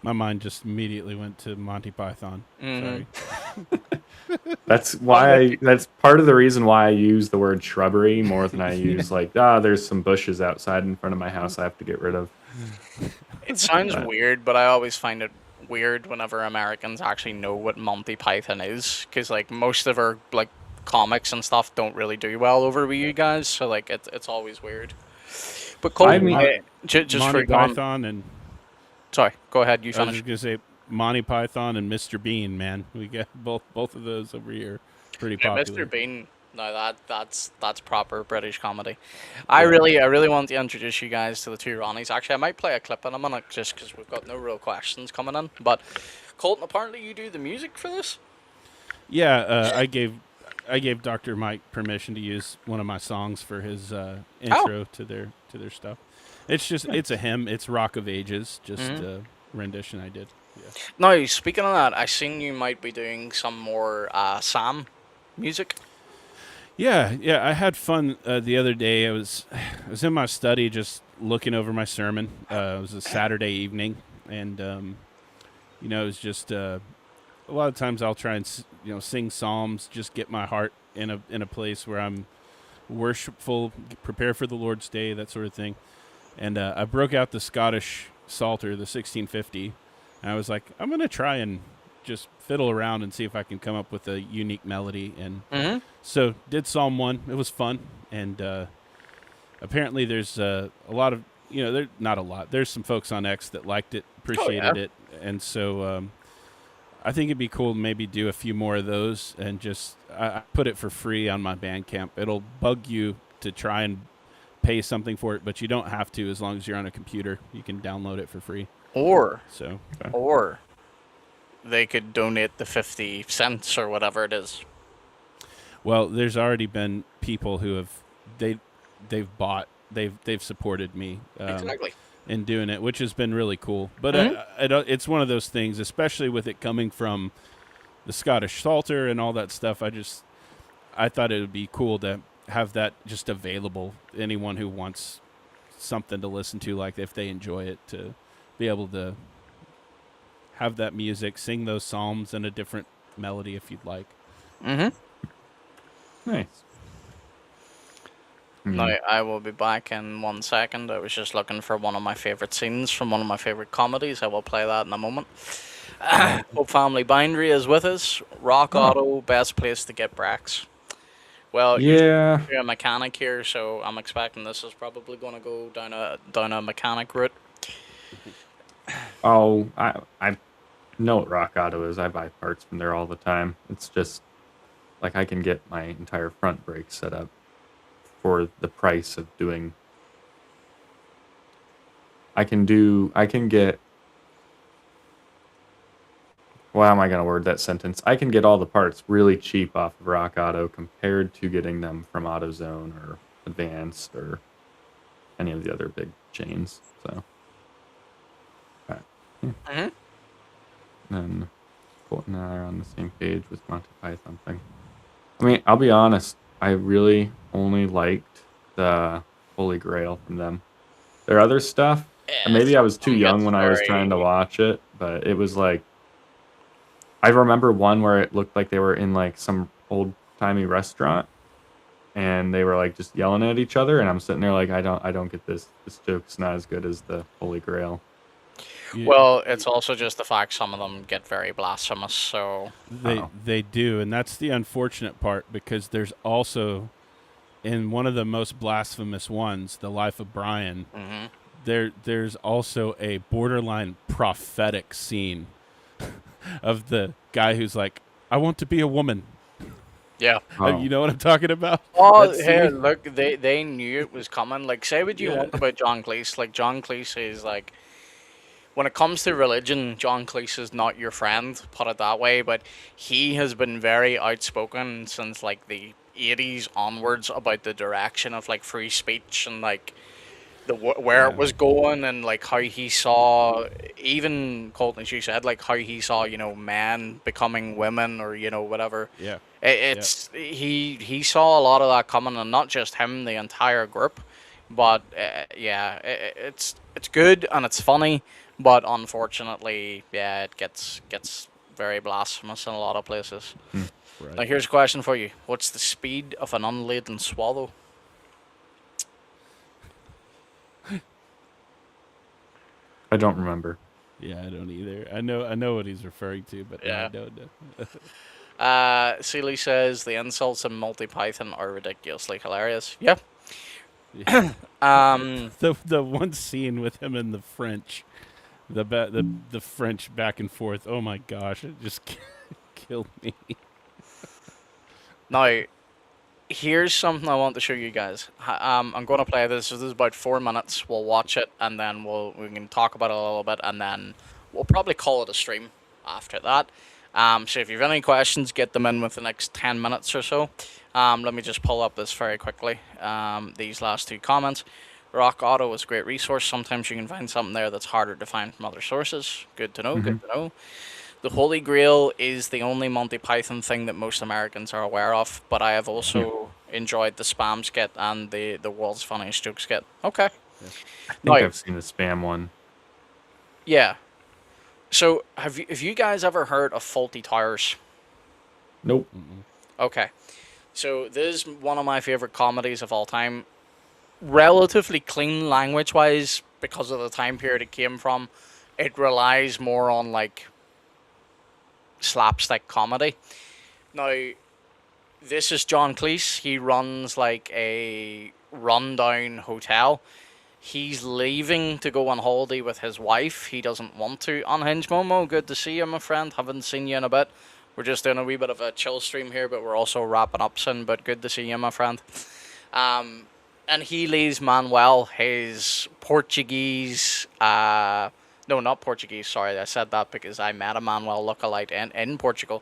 My mind just immediately went to Monty Python. Mhm. Sorry. that's why, that's part of the reason why I use the word shrubbery more than I use like, there's some bushes outside in front of my house I have to get rid of. It sounds But- weird, but I always find it weird whenever Americans actually know what Monty Python is, because like most of our like comics and stuff don't really do well over with you guys, so like it's always weird. But Colton, I mean- just Monty for gone. Python and Sorry, go ahead. You I was finish. just gonna say Monty Python and Mr. Bean, man. We get both of those over here. Pretty Yeah, popular. Mr. Bean. No, that's proper British comedy. I really want to introduce you guys to the two Ronnies. Actually, I might play a clip in a minute just because we've got no real questions coming in. But Colton, apparently you do the music for this. Yeah, I gave Dr. Mike permission to use one of my songs for his intro to their stuff. It's a hymn. It's Rock of Ages, just a rendition I did. Yeah. Now, speaking of that, I seen you might be doing some more Sam music. Yeah. I had fun the other day. I was in my study just looking over my sermon. It was a Saturday evening, and it was just a lot of times I'll try and sing psalms, just get my heart in a place where I'm worshipful, prepare for the Lord's Day, that sort of thing. And I broke out the Scottish Psalter, the 1650. And I was like, I'm going to try and just fiddle around and see if I can come up with a unique melody. And Mm-hmm. so did Psalm 1. It was fun. And apparently there's a lot of, not a lot. There's some folks on X that liked it, appreciated it. And so I think it'd be cool to maybe do a few more of those and just I put it for free on my Bandcamp. It'll bug you to try and pay something for it, but you don't have to as long as you're on a computer. You can download it for free. Or So they could donate the 50 cents or whatever it is. well, there's already been people who have they've supported me Exactly. in doing it, which has been really cool. But Mhm. it's one of those things, especially with it coming from the Scottish Psalter and all that stuff. I thought it would be cool to have that just available. Anyone who wants something to listen to, like if they enjoy it, to be able to have that music, sing those psalms in a different melody if you'd like. Mm-hmm. Nice. Now, I will be back in 1 second. I was just looking for one of my favorite scenes from one of my favorite comedies. I will play that in a moment. Hope Family Bindery is with us. Rock Auto, best place to get Brax. Well, Yeah. you're a mechanic here, so I'm expecting this is probably going to go down a mechanic route. Oh, I know what Rock Auto is. I buy parts from there all the time. It's just like I can get my entire front brake set up for the price of doing. I can get. Well, how am I going to word that sentence? I can get all the parts really cheap off of Rock Auto compared to getting them from AutoZone or Advanced or any of the other big chains. So, Mm-hmm. then Colton and I are on the same page with Monty Python thing. I mean, I'll be honest. I really only liked the Holy Grail from them. Their other stuff, and maybe I was too young when I was trying to watch it, but it was like, I remember one where it looked like they were in like some old timey restaurant, and they were like just yelling at each other, and I'm sitting there like, I don't get this. This joke's not as good as the Holy Grail. Well, it's also just the fact some of them get very blasphemous, so... They do, and that's the unfortunate part, because there's also, in one of the most blasphemous ones, The Life of Brian, there's also a borderline prophetic scene of the guy who's like, I want to be a woman. Yeah. You know what I'm talking about? Oh, That hey, scene? look, they knew it was coming. Like, say what you want about John Cleese. Like, John Cleese is like, when it comes to religion, John Cleese is not your friend, put it that way, but he has been very outspoken since, like, the 80s onwards about the direction of, like, free speech and, like, where it was going, and like how he saw, even Colton, as you said, like how he saw, men becoming women, or whatever. Yeah. It's he saw a lot of that coming, and not just him, the entire group. But it's good and it's funny, but unfortunately, it gets very blasphemous in a lot of places. Right. Now here's a question for you: what's the speed of an unladen swallow? I don't remember. Yeah, I don't either. I know what he's referring to, but Yeah. I don't know. Seeley says the insults in Multi Python are ridiculously hilarious. Yeah. Yeah. Um. The one scene with him in the French, the French back and forth. Oh my gosh, it just killed me. Now, here's something I want to show you guys. I'm going to play this. This is about 4 minutes. We'll watch it, and then we can talk about it a little bit, and then we'll probably call it a stream after that. So if you have any questions, get them in with the next 10 minutes or so. Let me just pull up this very quickly. These last two comments. Rock Auto is a great resource. Sometimes you can find something there that's harder to find from other sources. Good to know, good to know. The Holy Grail is the only Monty Python thing that most Americans are aware of, but I have also enjoyed the Spam skit and the World's Funniest Joke skit. Okay. I think I've seen the Spam one. Yeah. So, have you guys ever heard of Faulty Towers? Nope. Okay. So this is one of my favorite comedies of all time. Relatively clean language-wise because of the time period it came from. It relies more on like slapstick comedy. Now, this is John Cleese. He runs like a rundown hotel. He's leaving to go on holiday with his wife. He doesn't want to. Unhinged Momo, good to see you, my friend. Haven't seen you in a bit. We're just doing a wee bit of a chill stream here, but we're also wrapping up soon. But good to see you, my friend. And he leaves Manuel, his Portuguese. No, not Portuguese. Sorry, I said that because I met a Manuel lookalike in Portugal.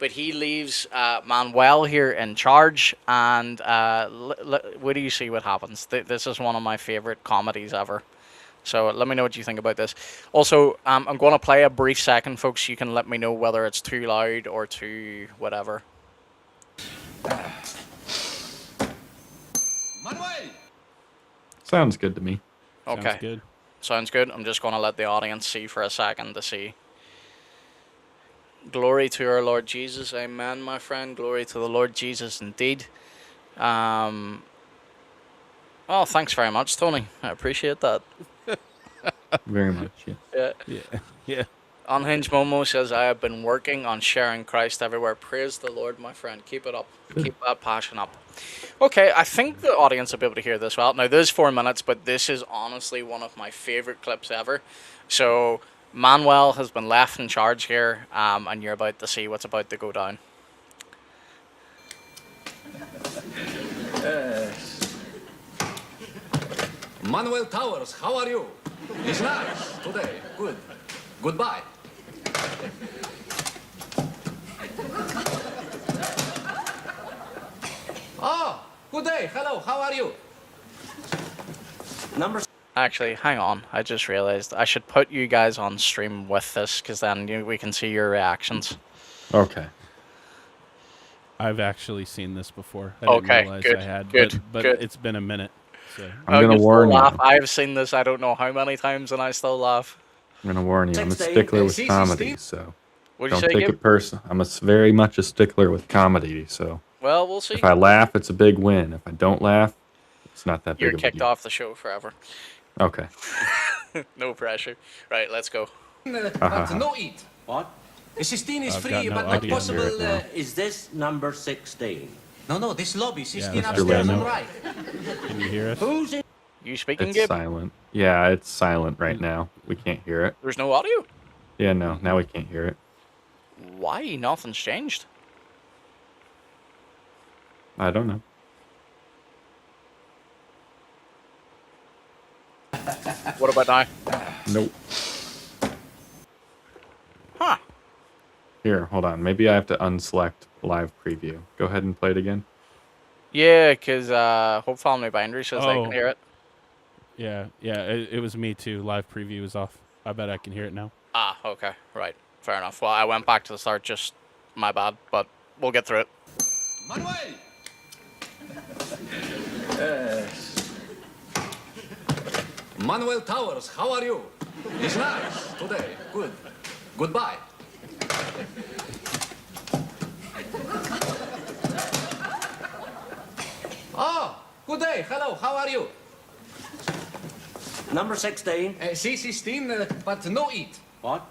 But he leaves Manuel here in charge, and where do you see what happens? This is one of my favorite comedies ever. So let me know what you think about this. Also, I'm going to play a brief second, folks. You can let me know whether it's too loud or too whatever. Manuel! Sounds good to me. Okay. Sounds good. Sounds good. I'm just going to let the audience see for a second to see. Glory to our Lord Jesus. Amen, my friend. Glory to the Lord Jesus indeed. Oh, thanks very much, Tony. I appreciate that. Very much. Yeah. Yeah. Yeah. Yeah. Unhinged Momo says, I have been working on sharing Christ everywhere. Praise the Lord, my friend. Keep it up. Keep that passion up. Okay, I think the audience will be able to hear this well. Now, there's 4 minutes, but this is honestly one of my favorite clips ever. So, Manuel has been left in charge here, and you're about to see what's about to go down. Manuel Towers, how are you? It's nice today. Good. Goodbye. Oh, good day. Hello, how are you? Actually, hang on. I just realized I should put you guys on stream with this, because then we can see your reactions. Okay. I've actually seen this before. I didn't Okay, realize good, I had, good, but good. it's been a minute. So I'm gonna you still warn you. laugh. I've seen this I don't know how many times, and I still laugh. I'm gonna warn you. I'm a 16, stickler with 16. comedy, so What do you don't say, take Gabe? it personal. I'm very much a stickler with comedy, so Well, we'll see. if I laugh, it's a big win. If I don't laugh, it's not that big You're of a kicked deal. off the show forever. Okay. No pressure. Right, let's go. But no eat. What? 16 is I've got free, no but not audio. possible. Hear it now. Is this number 16? No, this lobby. 16 that's upstairs your on laynout. right. can you hear us? Who's in? You speaking, It's Gabe? silent. Yeah, it's silent right now. We can't hear it. There's no audio? Yeah, no, now we can't hear it. Why? Nothing's changed. I don't know. What about now? Nope. Huh. Here, hold on. Maybe I have to unselect live preview. Go ahead and play it again. Yeah, because Hope Family Bindery says they Oh. can hear it. Yeah. It was me too. Live preview was off. I bet I can hear it now. Ah, okay. Right. Fair enough. Well, I went back to the start, just my bad, but we'll get through it. Manuel! Manuel Towers, how are you? It's nice today. Good. Goodbye. Oh, good day. Hello, how are you? Number 16? C16, but no eat. What?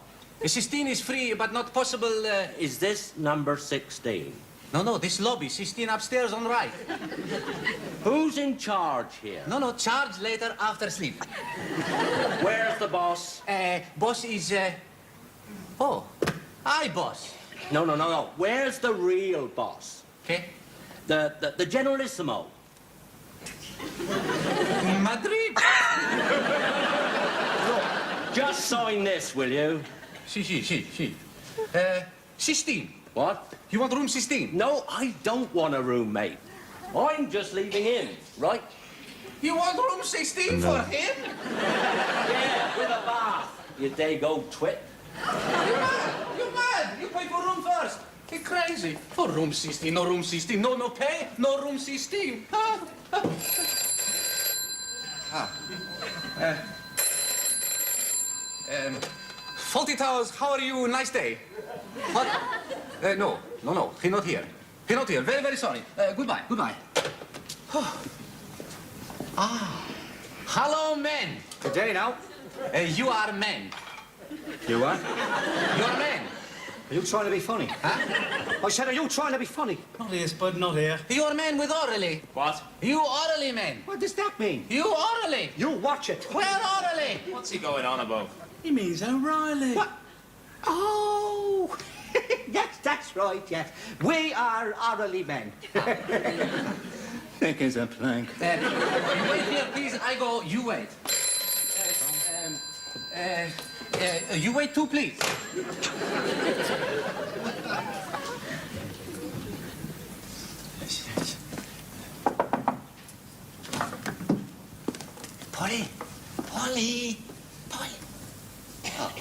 16 is free, but not possible. Is this number 16? No, this lobby. 16 upstairs on right. Who's in charge here? No, charge later after sleep. Where's the boss? Boss is. Oh, hi, boss. No. Where's the real boss? Okay. The Generalissimo. Madrid. Just sign this, will you? Si. 16. What? You want room 16? No, I don't want a roommate. I'm just leaving in, right? You want room 16 No. for him? Yeah, with a bath. You dago twit. You mad? You pay for room first. You crazy. For room 16, no room 16. No pay, no room 16. Faulty Towers, how are you? Nice day. What? No, he not here. He not here. Very, very sorry. Goodbye. Goodbye. Hello, men. Good day now. You are men. You are? You're men. Are you trying to be funny? Huh? I said, are you trying to be funny? Not here, Spud, not here. You're men with orally. What? You orally men. What does that mean? You orally. You watch it. Where orally? What's he going on about? He means O'Reilly. What? Oh, yes, that's right, yes. We are orally men. Thick as a plank. You wait here, please. I go. You wait. You wait too, please. Polly, Polly, Polly. Oh.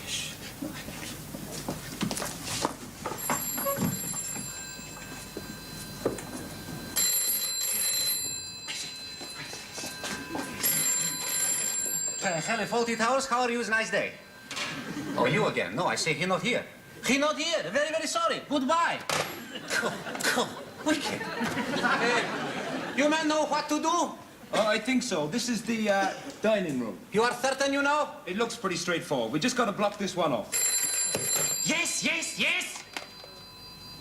Shh. Hello, Faulty Towers. How are you? It's a nice day. Oh, you again? No, I say he not here. He not here. Very, very sorry. Goodbye. Wicked. You men know what to do? Oh, I think so. This is the dining room. You are certain you know? It looks pretty straightforward. We just got to block this one off. Yes, yes, yes.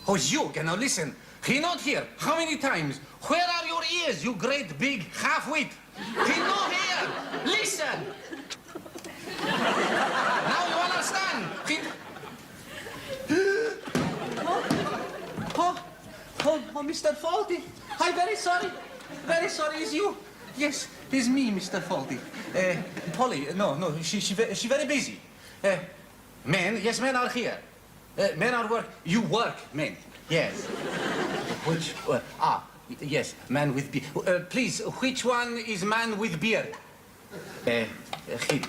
Oh, you again. Now listen. He not here. How many times? Where are your ears, you great big half-wit? He not here. Listen. Now you understand. He... Oh, Mr. Faulty. I'm very sorry. Very sorry, it's you. Yes, it's me, Mr. Faulty. Polly, no, she very busy. Men, yes, men are here. Men are work. You work, men. Yes. Which, yes, man with beard. Please, which one is man with beard? Chid,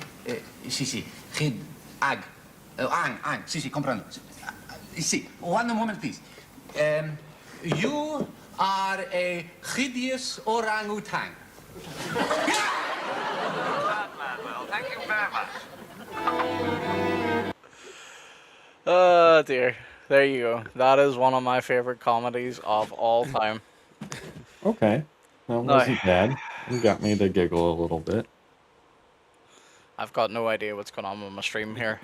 Chid, Ag. Ang, si, comprendo. Si, one moment, please. You are a hideous orangutan. Thank you very much. Oh dear. There you go. That is one of my favorite comedies of all time. Okay. That wasn't bad. You got me to giggle a little bit. I've got no idea what's going on with my stream here.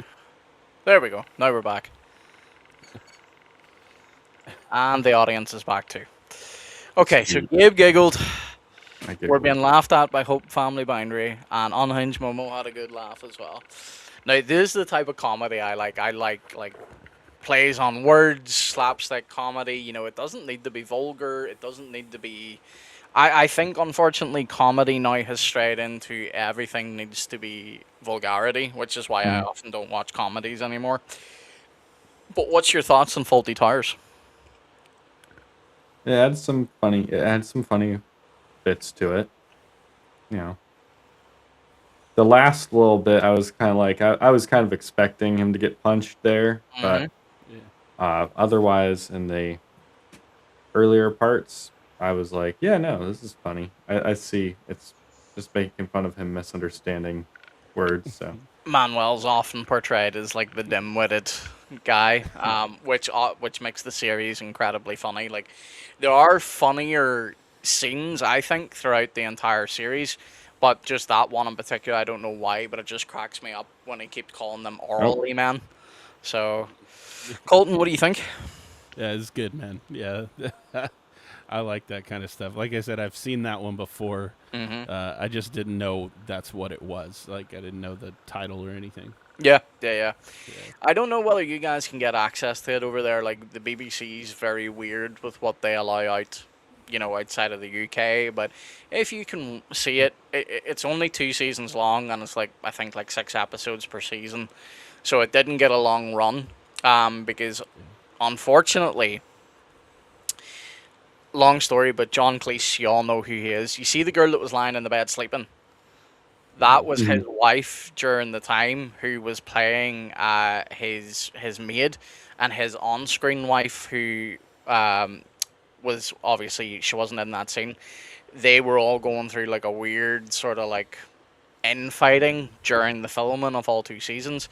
There we go. Now we're back. And the audience is back too. Okay, so Gabe giggled. I We're giggled. being laughed at by Hope Family Bindery, and Unhinged Momo had a good laugh as well. Now, this is the type of comedy I like. I like plays on words, slapstick comedy. You know, it doesn't need to be vulgar. It doesn't need to be... I think, unfortunately, comedy now has strayed into everything needs to be vulgarity, which is why I often don't watch comedies anymore. But what's your thoughts on Faulty Towers? It had some funny bits to it. You know. The last little bit, I was kind of like, I was kind of expecting him to get punched there, but otherwise, in the earlier parts, I was like, yeah, no, this is funny. I see. It's just making fun of him misunderstanding words, so. Manuel's often portrayed as like the dim-witted guy, which makes the series incredibly funny. Like, there are funnier scenes, I think, throughout the entire series, but just that one in particular, I don't know why, but it just cracks me up when he keeps calling them orally man. So, Colton, what do you think? Yeah, it's good, man. Yeah. I like that kind of stuff. Like I said, I've seen that one before. I just didn't know that's what it was. Like, I didn't know the title or anything. Yeah. I don't know whether you guys can get access to it over there. Like, the BBC's very weird with what they allow out, you know, outside of the UK. But if you can see it, it's only 2 seasons long, and it's like, I think, like 6 episodes per season. So it didn't get a long run, because unfortunately, long story, but John Cleese, you all know who he is. You see the girl that was lying in the bed sleeping? That was his wife during the time, who was playing his maid, and his on-screen wife, who was obviously, she wasn't in that scene. They were all going through like a weird sort of like infighting during the filming of all 2 seasons.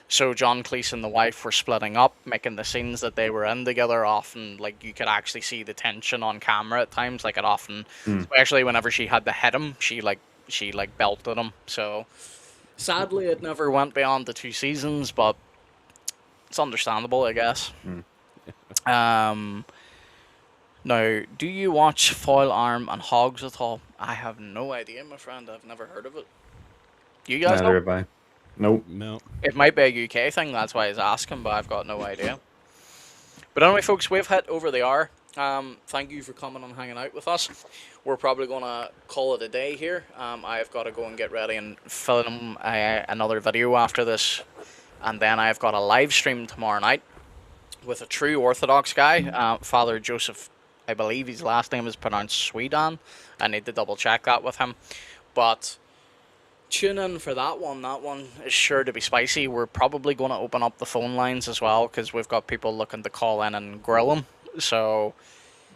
So John Cleese and the wife were splitting up, making the scenes that they were in together often like you could actually see the tension on camera at times. Like it often, Mm. especially whenever she had to hit him, she belted him. So sadly, it never went beyond the 2 seasons, but it's understandable, I guess. Um, Now, do you watch Foil Arm and Hogs at all? I have no idea, my friend. I've never heard of it. You guys Neither know? have I. Nope. No. It might be a UK thing, that's why I was asking, but I've got no idea. But anyway, folks, we've hit over the hour. Thank you for coming and hanging out with us. We're probably going to call it a day here. I've got to go and get ready and film another video after this. And then I've got a live stream tomorrow night with a true Orthodox guy, Father Joseph. I believe his last name is pronounced Sweden. I need to double check that with him. But tune in for that one. That one is sure to be spicy. We're probably going to open up the phone lines as well because we've got people looking to call in and grill him. So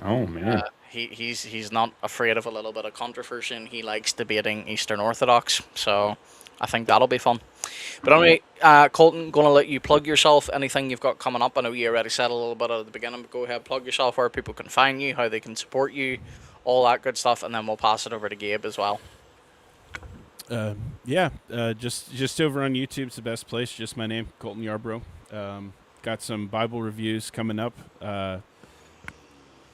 Oh man. he's not afraid of a little bit of controversy, and he likes debating Eastern Orthodox. So I think that'll be fun. But anyway, Colton, going to let you plug yourself. Anything you've got coming up? I know you already said a little bit at the beginning, but go ahead, plug yourself, where people can find you, how they can support you, all that good stuff, and then we'll pass it over to Gabe as well. Just over on YouTube's the best place. Just my name, Colton Yarbrough. Got some Bible reviews coming up.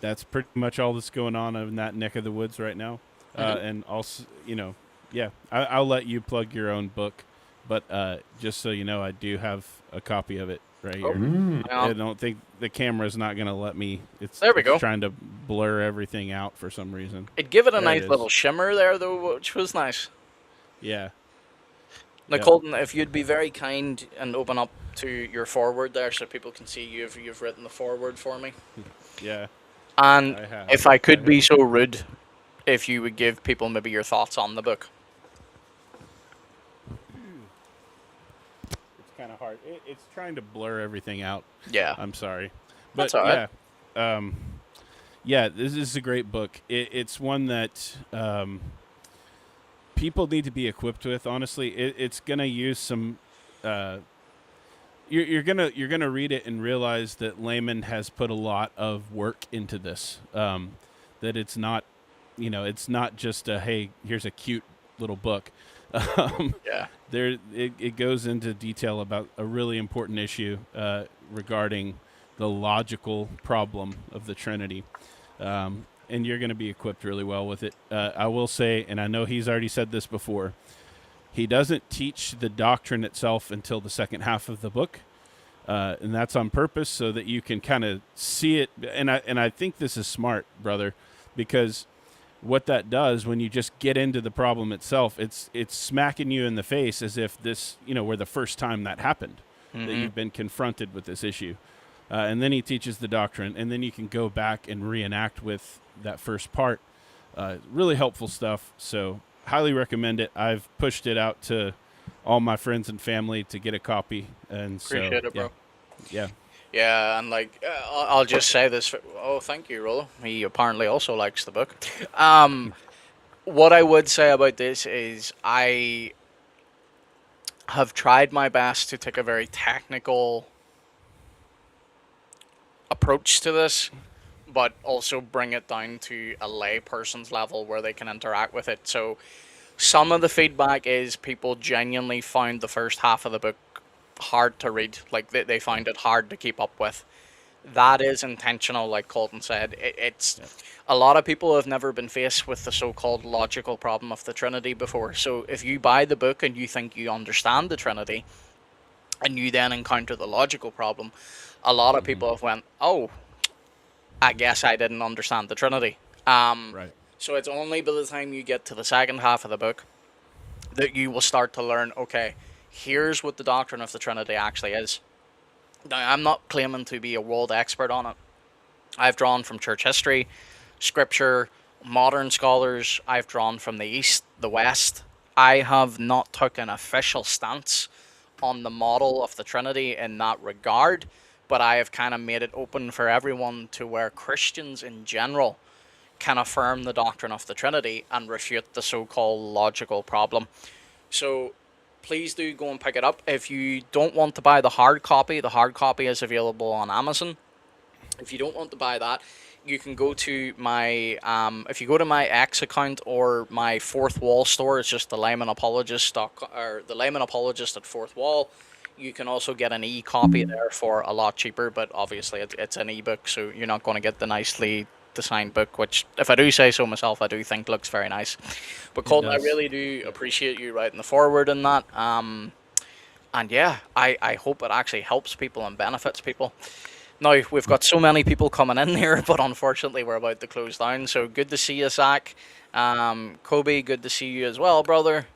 That's pretty much all that's going on in that neck of the woods right now. And also, I'll let you plug your own book, but just so you know, I do have a copy of it right here. I don't think the camera's not going to let me. There we go. Trying to blur everything out for some reason. It'd give it a There it nice is. little shimmer there, though, which was nice. Yeah. Now, Yeah. Colton, if you'd be very kind and open up to your forward there so people can see you've written the forward for me. Yeah. And I have. if I could I be have. so rude, if you would give people maybe your thoughts on the book. It's kind of hard. It's trying to blur everything out. Yeah. I'm sorry. That's But all right. yeah, this is a great book. It's one that people need to be equipped with. Honestly, it's gonna use some. You're gonna read it and realize that Layman has put a lot of work into this. That it's not, it's not just a hey, here's a cute little book. Yeah. It goes into detail about a really important issue regarding the logical problem of the Trinity. And you're going to be equipped really well with it. I will say, and I know he's already said this before, he doesn't teach the doctrine itself until the second half of the book. And that's on purpose so that you can kind of see it. And I think this is smart, brother, because what that does when you just get into the problem itself, it's smacking you in the face as if this, were the first time that happened, that you've been confronted with this issue. And then he teaches the doctrine, and then you can go back and reenact with that first part. Really helpful stuff. So highly recommend it. I've pushed it out to all my friends and family to get a copy. And Appreciate so, it, bro. Yeah. Yeah, and I'll just say this. Oh, thank you, Rollo. He apparently also likes the book. What I would say about this is I have tried my best to take a very technical approach to this, but also bring it down to a lay person's level where they can interact with it. So some of the feedback is people genuinely found the first half of the book hard to read. Like they found it hard to keep up with. That is intentional, like Colton said. It's a lot of people have never been faced with the so-called logical problem of the Trinity before. So if you buy the book and you think you understand the Trinity, and you then encounter the logical problem, a lot of people have went, oh, I guess I didn't understand the Trinity. Right. So it's only by the time you get to the second half of the book that you will start to learn, okay, here's what the doctrine of the Trinity actually is. Now, I'm not claiming to be a world expert on it. I've drawn from church history, scripture, modern scholars. I've drawn from the East, the West. I have not took an official stance on the model of the Trinity in that regard, but I have kind of made it open for everyone to where Christians in general can affirm the doctrine of the Trinity and refute the so-called logical problem. So please do go and pick it up. If you don't want to buy the hard copy is available on Amazon. If you don't want to buy that, you can go to my if you go to my X account or my Fourth Wall store. It's just the Layman Apologist or the Layman Apologist at Fourth Wall. You can also get an e-copy there for a lot cheaper, but obviously it's an ebook, so you're not going to get the nicely designed book, which, if I do say so myself, I do think looks very nice. But Colton, I really do appreciate you writing the foreword in that. And yeah, I hope it actually helps people and benefits people. Now, we've got so many people coming in here, but unfortunately we're about to close down. So good to see you, Zach. Kobe, good to see you as well, brother.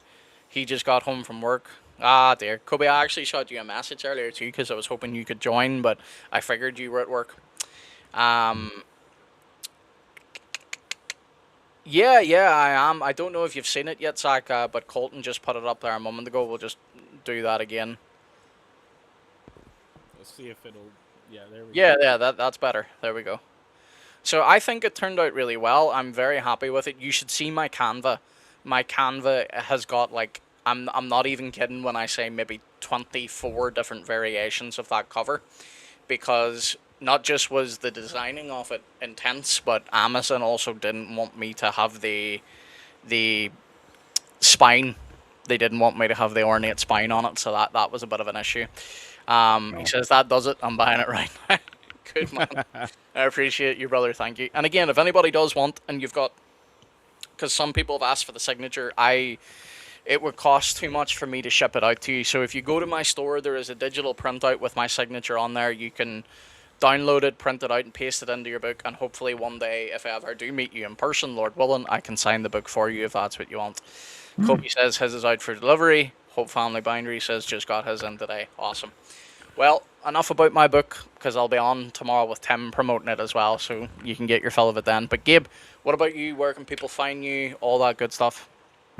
He just got home from work. Ah, dear. Kobe, I actually shot you a message earlier too because I was hoping you could join, but I figured you were at work. Yeah, I am. I don't know if you've seen it yet, Zach, but Colton just put it up there a moment ago. We'll just do that again. Let's see if it'll... Yeah, there we go. Yeah, that's better. There we go. So I think it turned out really well. I'm very happy with it. You should see my Canva. My Canva has got, like, I'm not even kidding when I say maybe 24 different variations of that cover, because not just was the designing of it intense, but Amazon also didn't want me to have the spine. They didn't want me to have the ornate spine on it, so that was a bit of an issue. He says that does it. I'm buying it right now. Good man. I appreciate you, brother. Thank you. And again, if anybody does want, and you've got, because some people have asked for the signature, it would cost too much for me to ship it out to you. So if you go to my store, there is a digital printout with my signature on there. You can download it, print it out, and paste it into your book. And hopefully one day, if I ever do meet you in person, Lord willing, I can sign the book for you if that's what you want. Kobe says his is out for delivery. Hope Family Bindery says just got his in today. Awesome. Well, enough about my book, because I'll be on tomorrow with Tim promoting it as well, so you can get your fill of it then. But Gabe, what about you? Where can people find you? All that good stuff.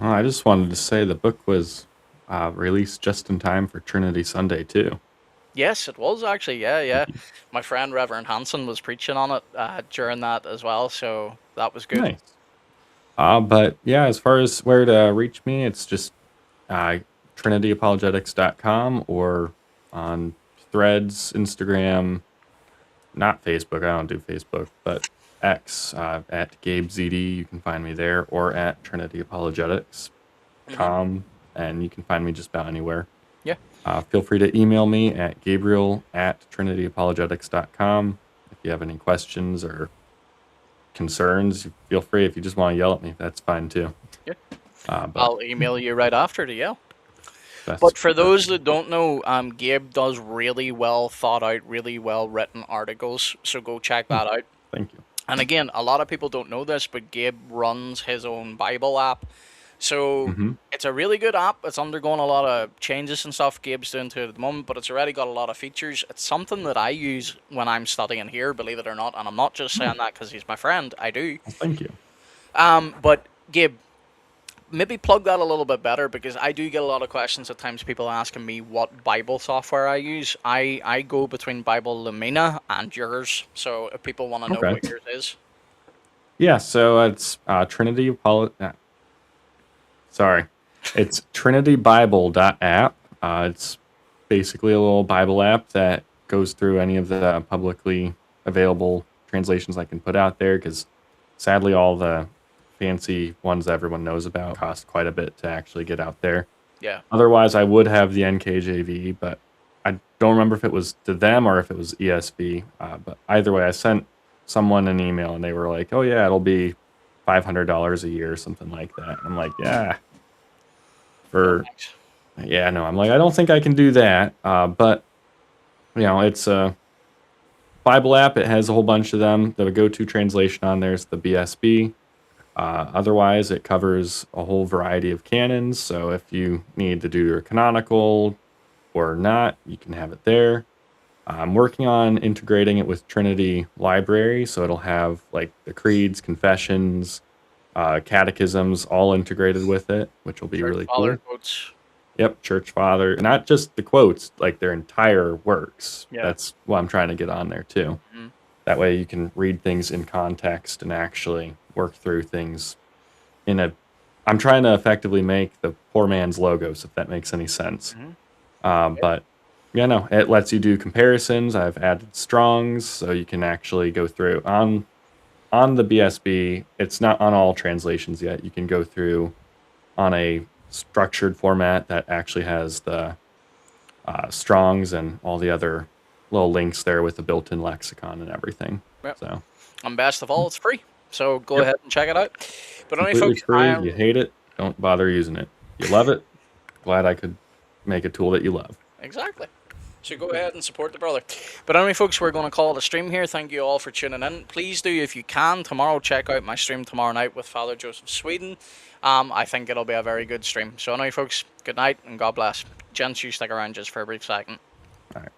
Well, I just wanted to say the book was released just in time for Trinity Sunday too. Yes, it was actually. Yeah. My friend Reverend Hansen was preaching on it during that as well, so that was good. Nice. But yeah, as far as where to reach me, it's just trinityapologetics.com or on Threads, Instagram, not Facebook. I don't do Facebook, but X at GabeZD. You can find me there, or at trinityapologetics.com, and you can find me just about anywhere. Yeah. Feel free to email me at gabriel@trinityapologetics.com if you have any questions or concerns. Feel free. If you just want to yell at me, that's fine too. Yeah. But I'll email you right after to yell. But for those that don't know, Gabe does really well thought out, really well written articles, so go check that out. Thank you. And again, a lot of people don't know this, but Gabe runs his own Bible app. So it's a really good app. It's undergoing a lot of changes and stuff Gabe's doing to it at the moment, but it's already got a lot of features. It's something that I use when I'm studying here, believe it or not. And I'm not just saying that because he's my friend. I do. Well, thank you. But Gabe, maybe plug that a little bit better, because I do get a lot of questions at times, people asking me what Bible software I use. I go between Bible Lumina and yours, so if people want to know what yours is. Yeah, so it's it's trinitybible.app. It's basically a little Bible app that goes through any of the publicly available translations I can put out there, because sadly all the fancy ones that everyone knows about cost quite a bit to actually get out there. Yeah. Otherwise, I would have the NKJV, but I don't remember if it was to them or if it was ESV. But either way, I sent someone an email and they were like, "Oh yeah, it'll be $500 a year," or something like that. I'm like, yeah. I'm like, I don't think I can do that. But you know, it's a Bible app. It has a whole bunch of them. The go-to translation on there is the BSB. Otherwise, it covers a whole variety of canons. So if you need to do your canonical or not, you can have it there. I'm working on integrating it with Trinity Library, so it'll have like the creeds, confessions, catechisms all integrated with it, which will be really cool. Quotes. Yep, Church Father, not just the quotes, like their entire works. Yeah. That's what I'm trying to get on there too. That way you can read things in context and actually work through things I'm trying to effectively make the poor man's logos, if that makes any sense. But yeah, no, it lets you do comparisons. I've added strongs, so you can actually go through on the BSB. It's not on all translations yet. You can go through on a structured format that actually has the strongs and all the other little links there with the built-in lexicon and everything. Yep. So And best of all, it's free. So go Yep. ahead and check it out. But only completely folks, free. You hate it, don't bother using it. You love it, glad I could make a tool that you love. exactly. So go ahead and support the brother. But anyway, folks, we're going to call it a stream here. Thank you all for tuning in. Please do, if you can, tomorrow check out my stream tomorrow night with Father Joseph Sweden. I think it'll be a very good stream. So anyway, folks, good night and God bless. Gents, you stick around just for a brief second. All right.